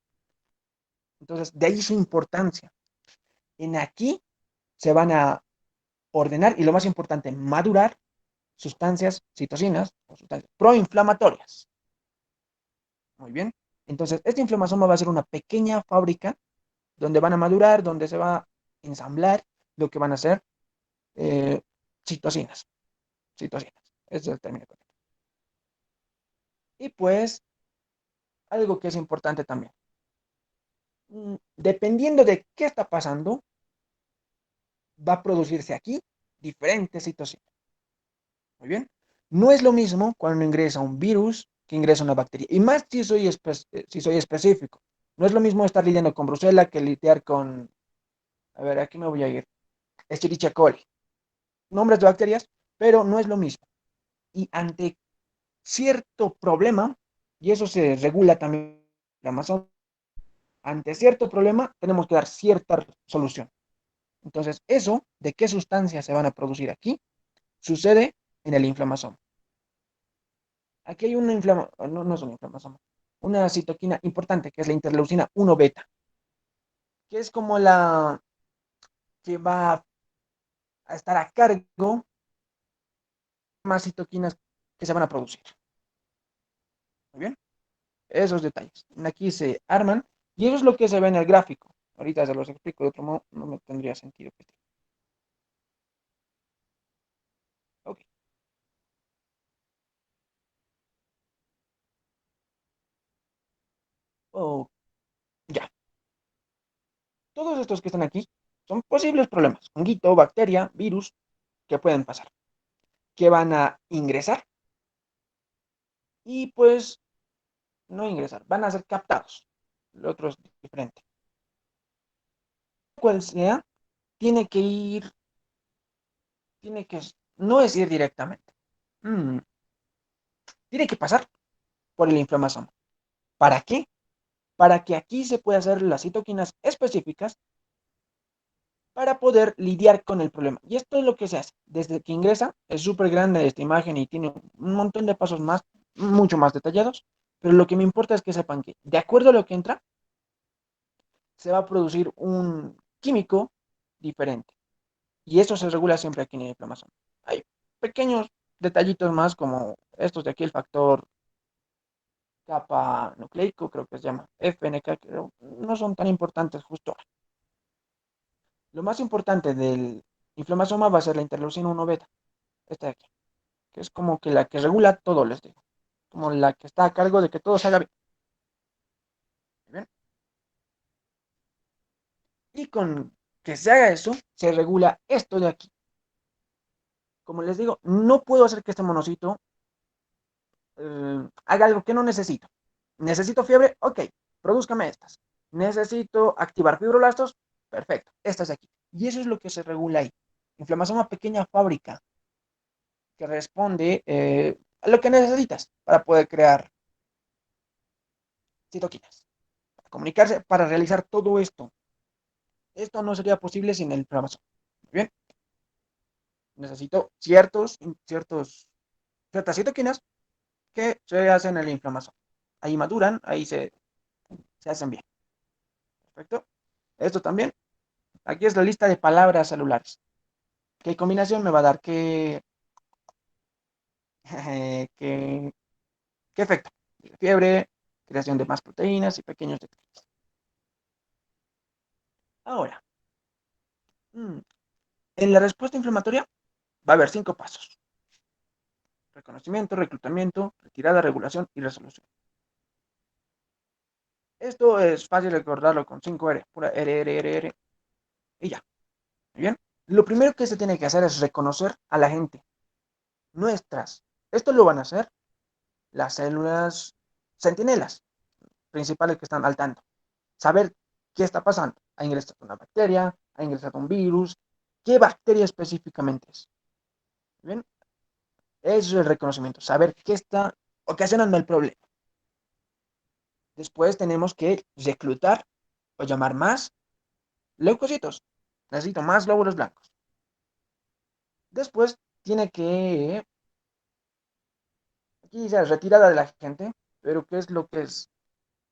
Entonces, de ahí su importancia. En aquí se van a ordenar y lo más importante, madurar sustancias citocinas o sustancias proinflamatorias. Muy bien. Entonces, este inflamasoma va a ser una pequeña fábrica donde van a madurar, donde se va a ensamblar lo que van a ser eh, citocinas. Citocinas. Ese es el término correcto. Y pues, algo que es importante también. Dependiendo de qué está pasando, va a producirse aquí diferentes citocinas. Muy bien. No es lo mismo cuando ingresa un virus que ingresa una bacteria. Y más si soy específico. No es lo mismo estar lidiando con Brucela que lidiar con, a ver, aquí me voy a ir, Escherichia coli. Nombres de bacterias, pero no es lo mismo. Y ante cierto problema, y eso se regula también en Amazon, ante cierto problema tenemos que dar cierta solución. Entonces, eso de qué sustancias se van a producir aquí sucede en el inflamasoma. Aquí hay una inflamación, no, no es una inflamación, una citoquina importante que es la interleucina 1 beta, que es como la que va a estar a cargo de más citoquinas que se van a producir. Muy bien, esos detalles. Aquí se arman y eso es lo que se ve en el gráfico. Ahorita se los explico de otro modo, no me tendría sentido. Ok, oh, ya. Todos estos que están aquí son posibles problemas. Honguito, bacteria, virus, que pueden pasar, que van a ingresar y pues no ingresar, van a ser captados. Lo otro es diferente. cual sea, tiene que ir, no es ir directamente. Mm, Tiene que pasar por el inflammasoma. ¿Para qué? Para que aquí se pueda hacer las citoquinas específicas para poder lidiar con el problema. Y esto es lo que se hace. Desde que ingresa, es súper grande esta imagen y tiene un montón de pasos más, mucho más detallados, pero lo que me importa es que sepan que, de acuerdo a lo que entra, se va a producir un químico diferente. Y eso se regula siempre aquí en el inflamación. Hay pequeños detallitos más como estos de aquí, el factor capa nucleico, creo que se llama FNK, que no son tan importantes justo ahora. Lo más importante del inflamasoma va a ser la interleucina 1 beta, esta de aquí, que es como que la que regula todo, les digo, como la que está a cargo de que todo se haga bien. ¿Bien? Y con que se haga eso, se regula esto de aquí. Como les digo, no puedo hacer que este monocito haga algo que no necesito. Necesito fiebre, ok, produzcame estas. Necesito activar fibroblastos, perfecto, estas de aquí. Y eso es lo que se regula ahí. Inflamación a pequeña fábrica que responde a lo que necesitas para poder crear citoquinas, para comunicarse, para realizar todo esto. Esto no sería posible sin el inflamación. Muy bien, necesito ciertas citoquinas que se hacen en la inflamación. Ahí maduran, ahí se hacen bien. Perfecto. Esto también. Aquí es la lista de palabras celulares. ¿Qué combinación me va a dar? ¿Qué, qué efecto? Fiebre, creación de más proteínas y pequeños detalles. Ahora, en la respuesta inflamatoria va a haber 5 pasos. Reconocimiento, reclutamiento, retirada, regulación y resolución. Esto es fácil recordarlo con 5R, pura R, R, R, R, y ya. Muy bien. Lo primero que se tiene que hacer es reconocer a la gente nuestras. Esto lo van a hacer las células centinelas principales que están al tanto. Saber qué está pasando. Ha ingresado una bacteria, ha ingresado un virus. ¿Qué bacteria específicamente es? ¿Bien? Eso es el reconocimiento. Saber qué está ocasionando el problema. Después tenemos que reclutar o llamar más leucocitos. Necesito más glóbulos blancos. Después tiene que, aquí dice retirada de la gente, pero ¿qué es lo que es?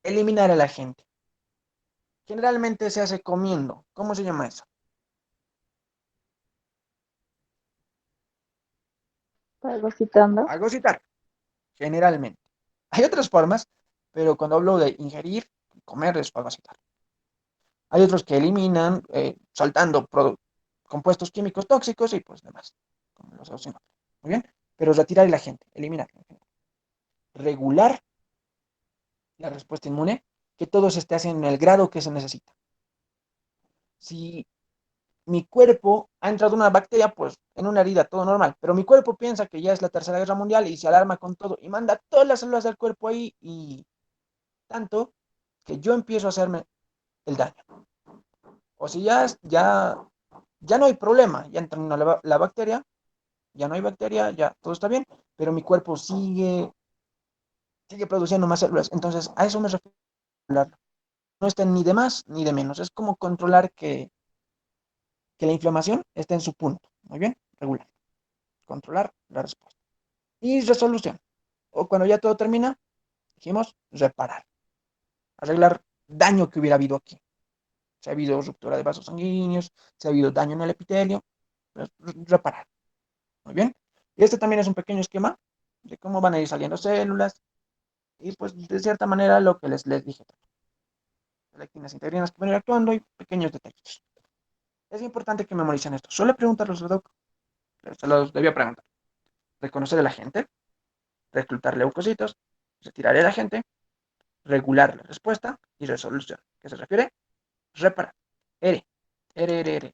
Eliminar a la gente. Generalmente se hace comiendo. ¿Cómo se llama eso? Fagocitando. Fagocitar, generalmente. Hay otras formas, pero cuando hablo de ingerir, comer es fagocitar. Hay otros que eliminan soltando compuestos químicos tóxicos y pues demás, como los eosinófilos. Muy bien, pero retirar la gente, eliminar. Regular la respuesta inmune, que todo se esté haciendo en el grado que se necesita. Si mi cuerpo ha entrado una bacteria, pues en una herida, todo normal, pero mi cuerpo piensa que ya es la tercera guerra mundial y se alarma con todo y manda todas las células del cuerpo ahí y tanto que yo empiezo a hacerme el daño. O si ya no hay problema, ya entró la bacteria, ya no hay bacteria, ya todo está bien, pero mi cuerpo sigue produciendo más células. Entonces, a eso me refiero. No está ni de más ni de menos. Es como controlar que la inflamación esté en su punto. Muy bien, regular. Controlar la respuesta. Y resolución. O cuando ya todo termina, dijimos reparar. Arreglar daño que hubiera habido aquí. Si ha habido ruptura de vasos sanguíneos, si ha habido daño en el epitelio, pues, reparar. Muy bien. Y este también es un pequeño esquema de cómo van a ir saliendo células y pues de cierta manera lo que les dije. Lectinas integrinas que van a ir actuando y pequeños detallitos. Es importante que memoricen esto. Suele preguntarlos al doc. Se los debía preguntar. Reconocer a la gente, reclutar leucocitos, retirar a la gente, regular la respuesta y resolución. ¿Qué se refiere? Reparar. R. R, R, R.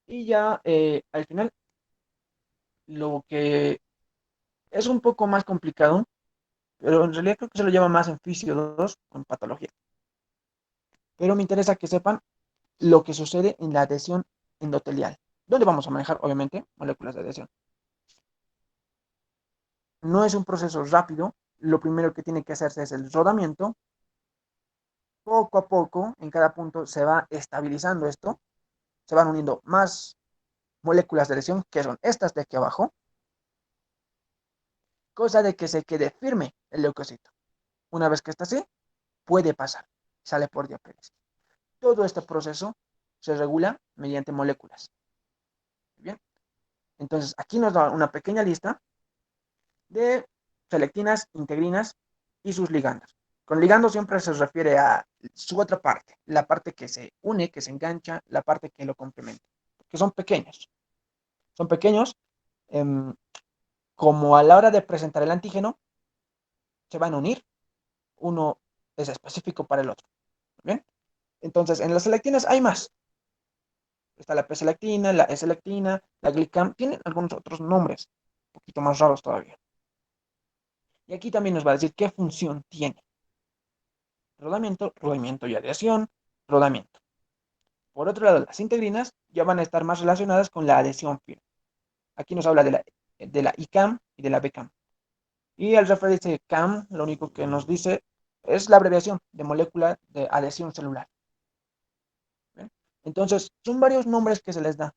Y ya al final, lo que es un poco más complicado, pero en realidad creo que se lo llama más en fisio 2 con patología. pero me interesa que sepan lo que sucede en la adhesión endotelial, donde vamos a manejar, obviamente, moléculas de adhesión. No es un proceso rápido, lo primero que tiene que hacerse es el rodamiento. Poco a poco, en cada punto se va estabilizando esto, se van uniendo más moléculas de adhesión, que son estas de aquí abajo, cosa de que se quede firme el leucocito. Una vez que está así, puede pasar, sale por diapéresis. Todo este proceso se regula mediante moléculas. Bien, entonces aquí nos da una pequeña lista de selectinas, integrinas y sus ligandos. Con ligando siempre se refiere a su otra parte, la parte que se une, que se engancha, la parte que lo complementa, que son pequeños. Son pequeños, eh, como a la hora de presentar el antígeno, se van a unir, uno es específico para el otro. ¿Bien? Entonces, en las selectinas hay más. Está la P-selectina, la E-selectina, la glicam, tienen algunos otros nombres, un poquito más raros todavía. Y aquí también nos va a decir qué función tiene. Rodamiento, rodamiento y adhesión, rodamiento. Por otro lado, las integrinas ya van a estar más relacionadas con la adhesión firme. Aquí nos habla de la ICAM y de la BCAM. Y al referirse CAM, lo único que nos dice es la abreviación de molécula de adhesión celular. ¿Bien? Entonces, son varios nombres que se les da.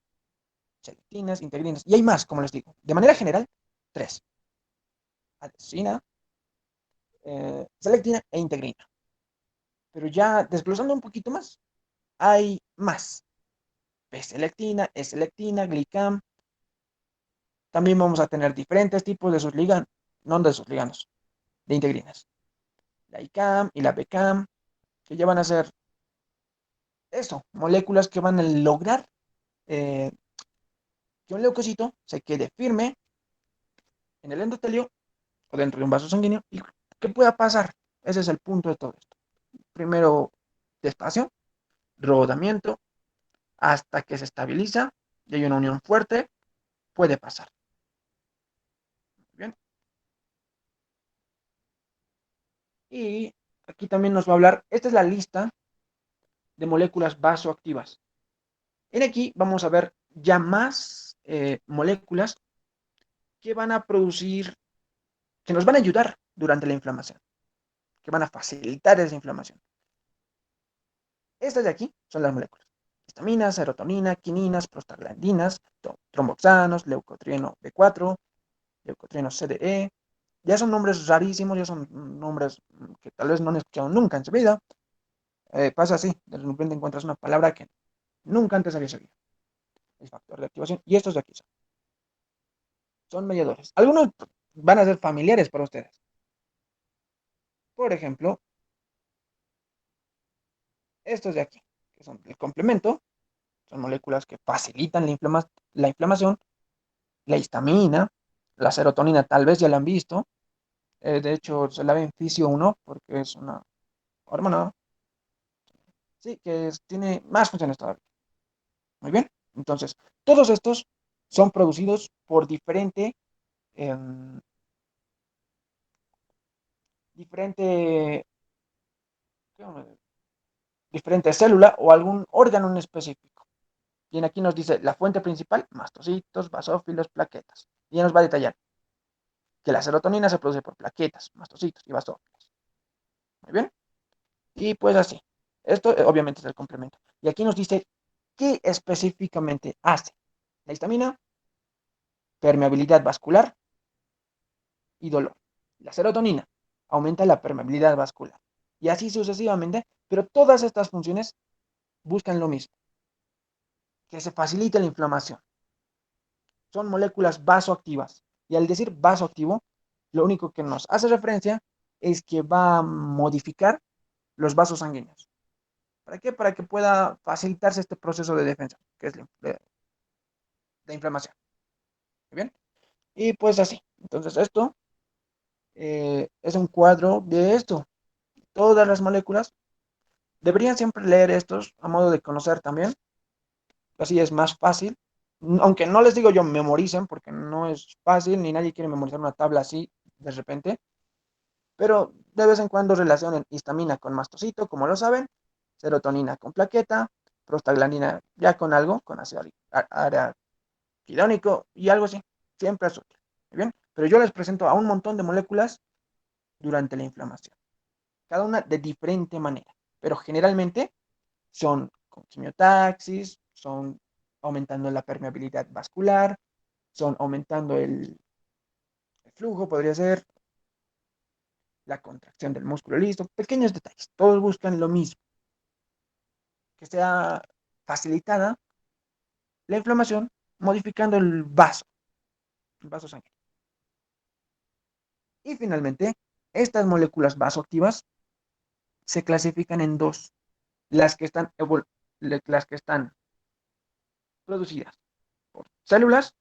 Selectinas, integrinas, y hay más, como les digo. De manera general, 3. Adhesina, selectina e integrina. Pero ya desglosando un poquito más, hay más. P-selectina, E-selectina, glicam. También vamos a tener diferentes tipos de sus ligandos, no de sus ligandos, de integrinas. La ICAM y la BCAM, que ya van a ser eso, moléculas que van a lograr eh, que un leucocito se quede firme en el endotelio o dentro de un vaso sanguíneo y que pueda pasar. Ese es el punto de todo esto. Primero, despacio, rodamiento, hasta que se estabiliza y hay una unión fuerte, puede pasar. Bien. Y aquí también nos va a hablar, esta es la lista de moléculas vasoactivas. En aquí vamos a ver ya más moléculas que van a producir, que nos van a ayudar durante la inflamación, que van a facilitar esa inflamación. Estas de aquí son las moléculas. Histamina, serotonina, quininas, prostaglandinas, tromboxanos, leucotrieno B4, leucotrieno CDE. Ya son nombres rarísimos, ya son nombres que tal vez no han escuchado nunca en su vida. Pasa así, de repente encuentras una palabra que nunca antes había sabido. El factor de activación. Y estos de aquí son mediadores. Algunos van a ser familiares para ustedes. Por ejemplo, estos de aquí, que son el complemento, son moléculas que facilitan la inflamación, la histamina, la serotonina tal vez ya la han visto, de hecho se la ve en Fisio 1 porque es una hormona, sí, que tiene más funciones todavía. Muy bien, entonces todos estos son producidos por eh, diferente, diferente célula o algún órgano en específico. Bien, aquí nos dice la fuente principal, mastocitos, basófilos, plaquetas. Y ya nos va a detallar que la serotonina se produce por plaquetas, mastocitos y basófilos. Muy bien. Y pues así. Esto obviamente es el complemento. Y aquí nos dice qué específicamente hace. La histamina, permeabilidad vascular y dolor. La serotonina aumenta la permeabilidad vascular. Y así sucesivamente, pero todas estas funciones buscan lo mismo, que se facilite la inflamación. Son moléculas vasoactivas. Y al decir vasoactivo, lo único que nos hace referencia es que va a modificar los vasos sanguíneos. ¿Para qué? Para que pueda facilitarse este proceso de defensa, que es la inflamación. ¿Muy bien? Y pues así. Entonces esto es un cuadro de esto. Todas las moléculas deberían siempre leer estos a modo de conocer también. Así es más fácil. Aunque no les digo yo memoricen, porque no es fácil, ni nadie quiere memorizar una tabla así de repente. Pero de vez en cuando relacionen histamina con mastocito, como lo saben. serotonina con plaqueta, prostaglandina ya con algo, con ácido araquidónico y algo así. Siempre es útil. ¿Muy bien? Pero yo les presento a un montón de moléculas durante la inflamación. Cada una de diferente manera. Pero generalmente son con quimiotaxis, son aumentando la permeabilidad vascular, son aumentando el flujo, podría ser la contracción del músculo listo, pequeños detalles. Todos buscan lo mismo, que sea facilitada la inflamación modificando el vaso sanguíneo. Y finalmente, estas moléculas vasoactivas se clasifican en dos, las que están, las que están producidas por células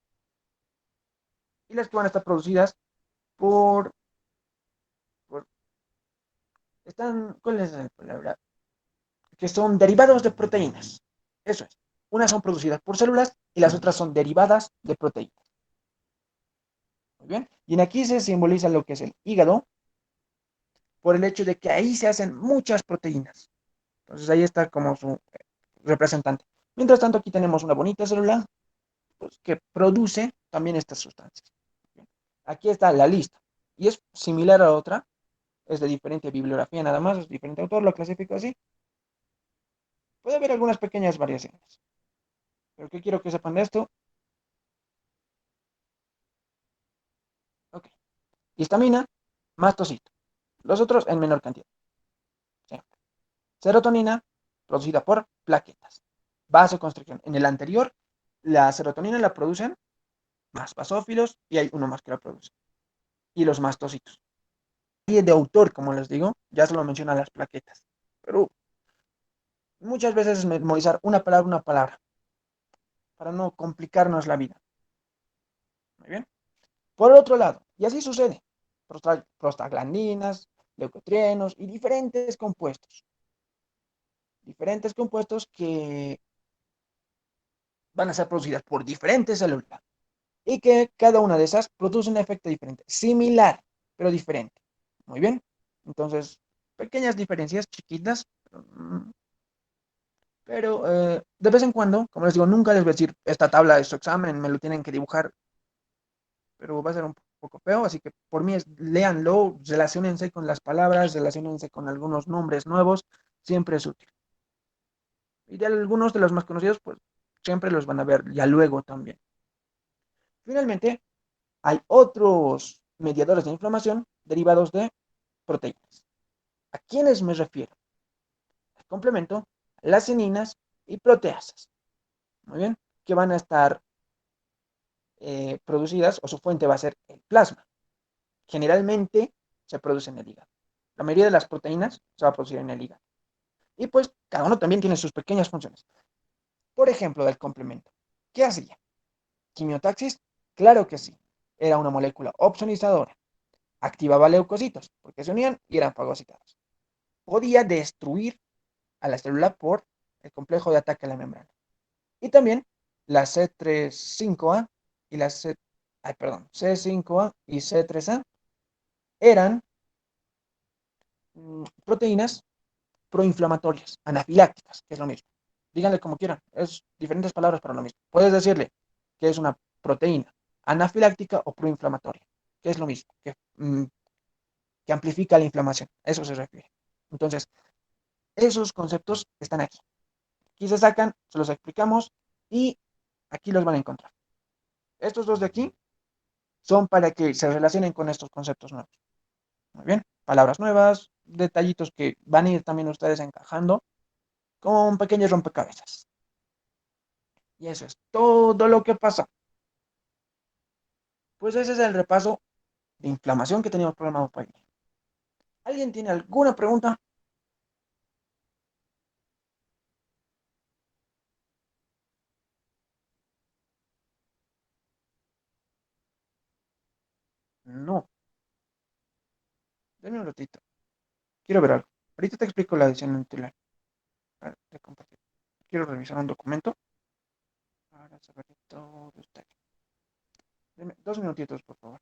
y las que van a estar producidas por, por están, ¿cuál es la palabra? Que son derivados de proteínas. Eso es. Unas son producidas por células y las otras son derivadas de proteínas. Muy bien. Y aquí se simboliza lo que es el hígado por el hecho de que ahí se hacen muchas proteínas. Entonces ahí está como su representante. Mientras tanto, aquí tenemos una bonita célula pues, que produce también estas sustancias. Aquí está la lista. Y es similar a otra, es de diferente bibliografía nada más, es diferente autor, lo clasifico así. Puede haber algunas pequeñas variaciones. Pero ¿qué quiero que sepan de esto? Ok. Histamina, mastocito. Los otros en menor cantidad. Siempre. Serotonina, producida por plaquetas. Vasoconstricción. En el anterior, la serotonina la producen más basófilos y hay uno más que la produce. Y los mastocitos. Y de autor, como les digo, ya se lo menciona las plaquetas. Pero muchas veces es memorizar una palabra, para no complicarnos la vida. Muy bien. Por otro lado, y así sucede, prostaglandinas, leucotrienos y diferentes compuestos que van a ser producidas por diferentes células y que cada una de esas produce un efecto diferente, similar, pero diferente. Muy bien. Entonces, pequeñas diferencias chiquitas, pero de vez en cuando, como les digo, nunca les voy a decir, esta tabla de su examen, me lo tienen que dibujar, pero va a ser un poco feo, así que por mí léanlo, relaciónense con las palabras, relaciónense con algunos nombres nuevos, siempre es útil. Y de algunos de los más conocidos, pues siempre los van a ver ya luego también. Finalmente, hay otros mediadores de inflamación derivados de proteínas. ¿A quiénes me refiero? Al complemento, las ceninas y proteasas. Muy bien, que van a estar producidas o su fuente va a ser el plasma. Generalmente se produce en el hígado. La mayoría de las proteínas se va a producir en el hígado. Y pues cada uno también tiene sus pequeñas funciones. Por ejemplo, del complemento. ¿Qué hacía? ¿Quimiotaxis? Claro que sí. Era una molécula opsonizadora. Activaba leucocitos porque se unían y eran fagocitados. Podía destruir a la célula por el complejo de ataque a la membrana. Y también la C35A y la C5A y C3A eran proteínas proinflamatorias, anafilácticas, que es lo mismo. Díganle como quieran, es diferentes palabras para lo mismo. Puedes decirle que es una proteína anafiláctica o proinflamatoria, que es lo mismo, que amplifica la inflamación. Eso se refiere. Entonces, esos conceptos están aquí. Aquí se sacan, se los explicamos y aquí los van a encontrar. Estos dos de aquí son para que se relacionen con estos conceptos nuevos. Muy bien, palabras nuevas, detallitos que van a ir también ustedes encajando con pequeños rompecabezas. Y eso es todo lo que pasa. Pues ese es el repaso de inflamación que teníamos programado para hoy. ¿Alguien tiene alguna pregunta? No. Denme un ratito. Quiero ver algo. Ahorita te explico la edición titular. De compartir. Quiero revisar un documento para saber todo está aquí. Deme 2 minutitos, por favor.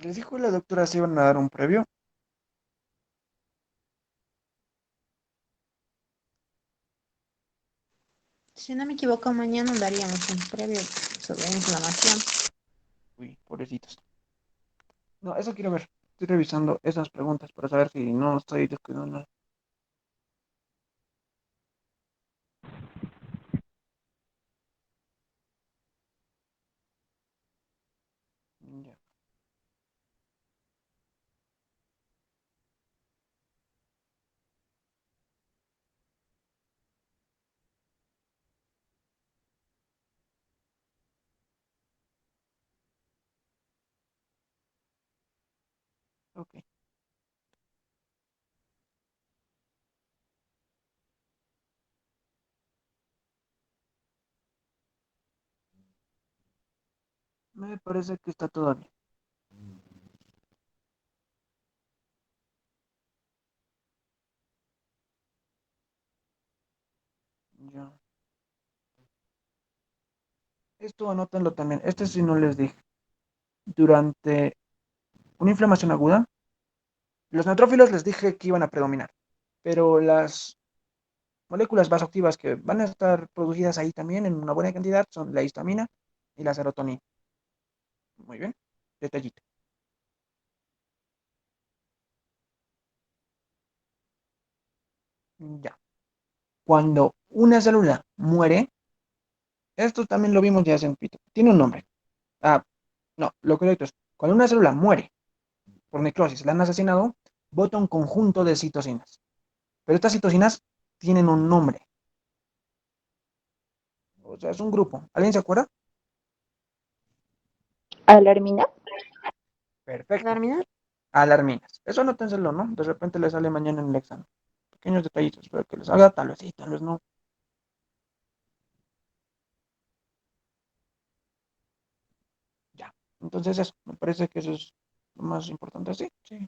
Les dijo la doctora si iban a dar un previo. Si no me equivoco, mañana daríamos un previo sobre inflamación. Uy, pobrecitos. No, eso quiero ver. Estoy revisando esas preguntas para saber si no estoy descuidando nada. Ya, ok. Me parece que está todo bien. Ya. Esto anótenlo también. Este sí no les dije. Durante una inflamación aguda, los neutrófilos les dije que iban a predominar, pero las moléculas vasoactivas que van a estar producidas ahí también en una buena cantidad son la histamina y la serotonina. Muy bien. Detallito. Ya. Cuando una célula muere, esto también lo vimos ya hace un poquito. Tiene un nombre. Ah, no, lo correcto es, cuando una célula muere por necrosis, la han asesinado, bota un conjunto de citocinas. Pero estas citocinas tienen un nombre. O sea, es un grupo. ¿Alguien se acuerda? Alarmina. Perfecto. ¿Terminar? Alarminas. Eso anótenselo, ¿no? De repente les sale mañana en el examen. Pequeños detallitos, espero que les haga, tal vez sí, tal vez no. Ya. Entonces eso, me parece que eso es lo más importante. Sí, sí.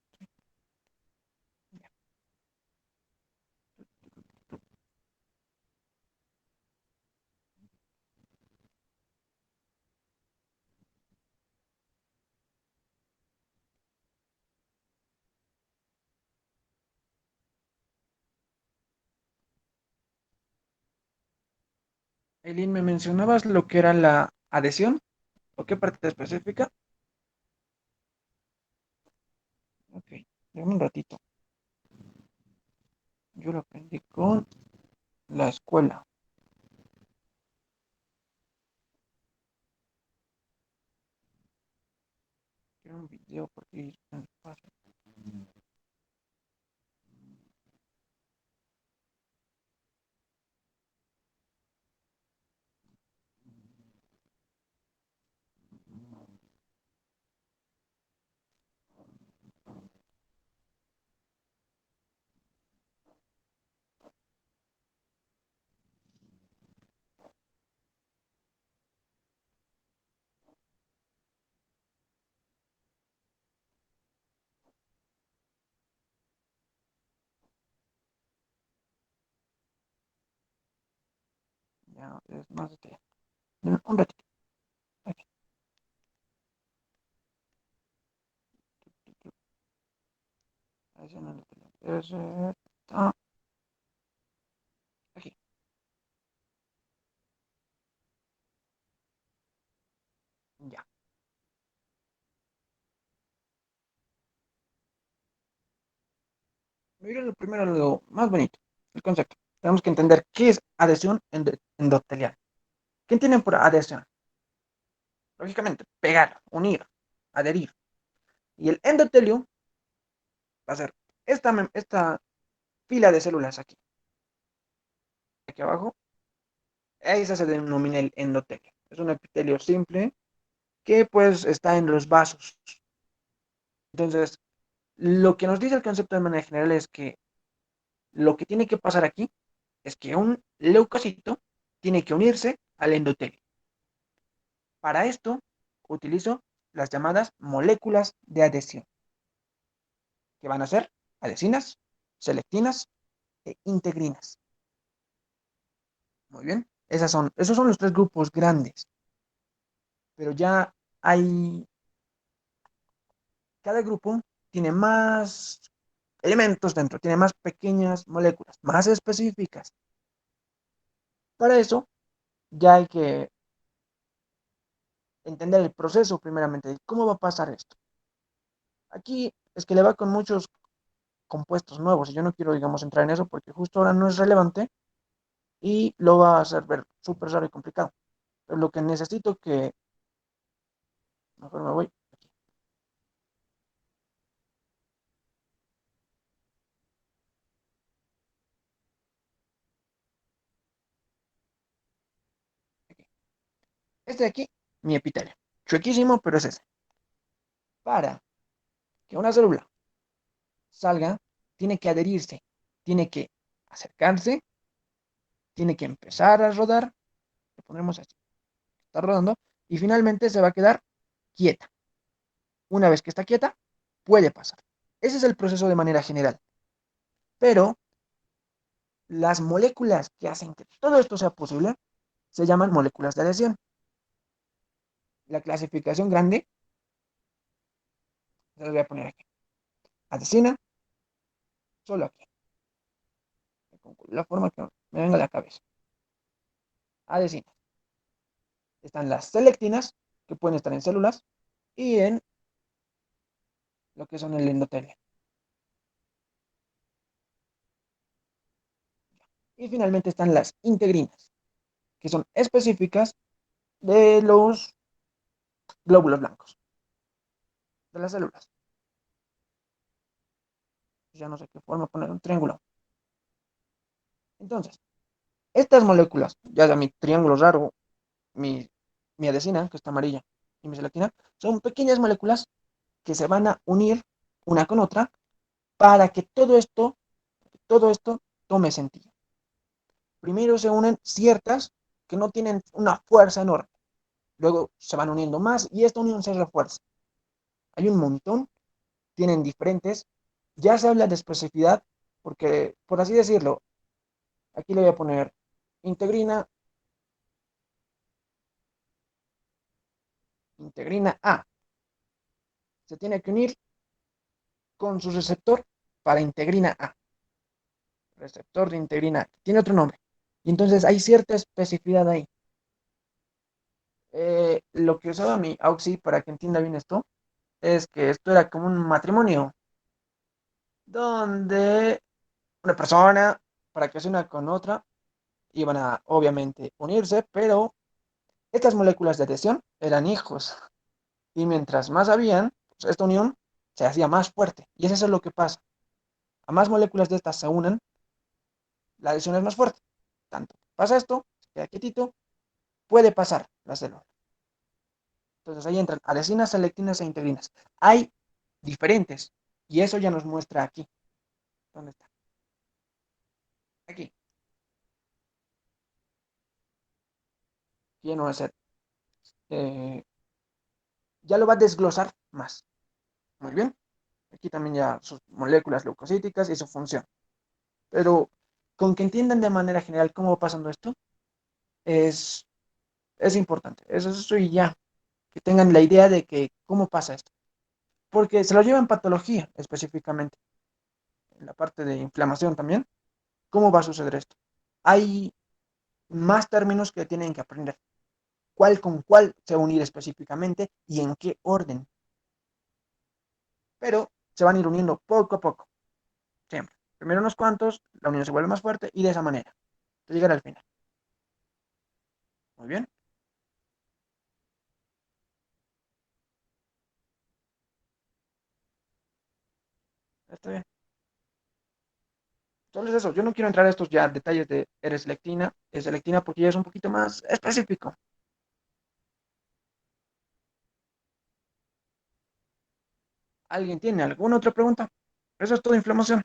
Eileen, ¿me mencionabas lo que era la adhesión? ¿O qué parte específica? Ok, déjame un ratito. Yo lo aprendí con la escuela. Quiero un video porque ya es más detallado. Un ratito. Aquí. Adhesión endotelial. Está aquí. Ya. Miren lo primero, lo más bonito, el concepto. Tenemos que entender qué es adhesión endotelial. ¿Qué entienden por adhesión? Lógicamente, pegar, unir, adherir. Y el endotelio va a ser esta fila de células aquí abajo. Esa se denomina el endotelio. Es un epitelio simple que pues está en los vasos. Entonces, lo que nos dice el concepto de manera general es que lo que tiene que pasar aquí es que un leucocito tiene que unirse al endotelio. Para esto, utilizo las llamadas moléculas de adhesión, que van a ser adhesinas, selectinas e integrinas. Muy bien. Esos son los tres grupos grandes. Pero ya hay cada grupo tiene más elementos dentro, tiene más pequeñas moléculas, más específicas. Para eso ya hay que entender el proceso primeramente, de cómo va a pasar esto. Aquí es que le va con muchos compuestos nuevos y yo no quiero, digamos, entrar en eso porque justo ahora no es relevante y lo va a hacer ver súper raro y complicado. Pero lo que necesito que, mejor me voy, aquí. Este de aquí, mi epitelio. Chuequísimo, pero es ese. Para que una célula salga, tiene que adherirse, tiene que acercarse, tiene que empezar a rodar, le pondremos así, está rodando, y finalmente se va a quedar quieta. Una vez que está quieta, puede pasar. Ese es el proceso de manera general. Pero las moléculas que hacen que todo esto sea posible se llaman moléculas de adhesión. La clasificación grande, se las voy a poner aquí. Adesina, solo aquí. La forma que me venga a la cabeza. Adesina. Están las selectinas, que pueden estar en células, y en lo que son el endotelio. Y finalmente están las integrinas, que son específicas de los glóbulos blancos, de las células. Ya no sé qué forma poner un triángulo. Entonces, estas moléculas, ya sea mi triángulo raro, mi, mi adesina, que está amarilla, y mi selectina, son pequeñas moléculas que se van a unir una con otra para que todo esto tome sentido. Primero se unen ciertas que no tienen una fuerza enorme. Luego se van uniendo más y esta unión se refuerza. Hay un montón, tienen diferentes. Ya se habla de especificidad porque, por así decirlo, aquí le voy a poner integrina, integrina A. Se tiene que unir con su receptor para integrina A. Receptor de integrina A. Tiene otro nombre. Y entonces hay cierta especificidad ahí. Lo que usaba mi Auxi para que entienda bien esto es que esto era como un matrimonio donde una persona para que se una con otra iban a obviamente unirse, pero estas moléculas de adhesión eran hijos y mientras más habían, pues esta unión se hacía más fuerte y eso es lo que pasa. A más moléculas de estas se unen, la adhesión es más fuerte. Tanto pasa esto, se queda quietito, puede pasar la célula. Entonces ahí entran adhesinas, selectinas e integrinas. Hay diferentes y eso ya nos muestra aquí. ¿Dónde está? Aquí. Ya no va a ser. Ya lo va a desglosar más. Muy bien. Aquí también ya sus moléculas leucocíticas y su función. Pero con que entiendan de manera general cómo va pasando esto, es, es importante. Eso y ya. Que tengan la idea de que cómo pasa esto. Porque se lo lleva en patología específicamente. En la parte de inflamación también. ¿Cómo va a suceder esto? Hay más términos que tienen que aprender. ¿Cuál con cuál se va a unir específicamente y en qué orden? Pero se van a ir uniendo poco a poco. Siempre. Primero unos cuantos, la unión se vuelve más fuerte y de esa manera. Hasta llegar al final. Muy bien. Está bien. Solo es eso. Yo no quiero entrar a estos ya detalles de eres selectina, es selectina porque ya es un poquito más específico. ¿Alguien tiene alguna otra pregunta? Eso es todo inflamación.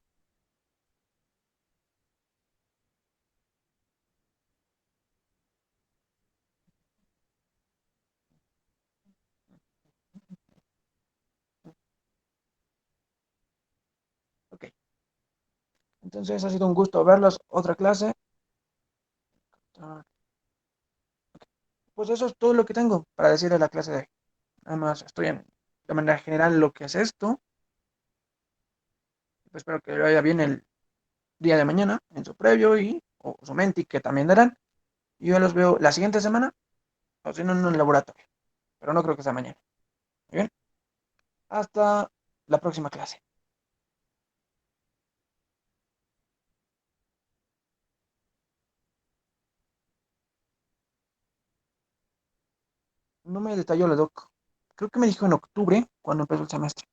Ok. Entonces ha sido un gusto verlos. Otra clase. Pues eso es todo lo que tengo para decir de la clase de hoy. Nada más estoy en de manera general lo que es esto. Pues espero que le vaya bien el día de mañana en su previo o su menti que también darán. Y yo los veo la siguiente semana o si no en un laboratorio. Pero no creo que sea mañana. Muy bien. Hasta la próxima clase. No me detalló la doc. Creo que me dijo en octubre cuando empezó el semestre.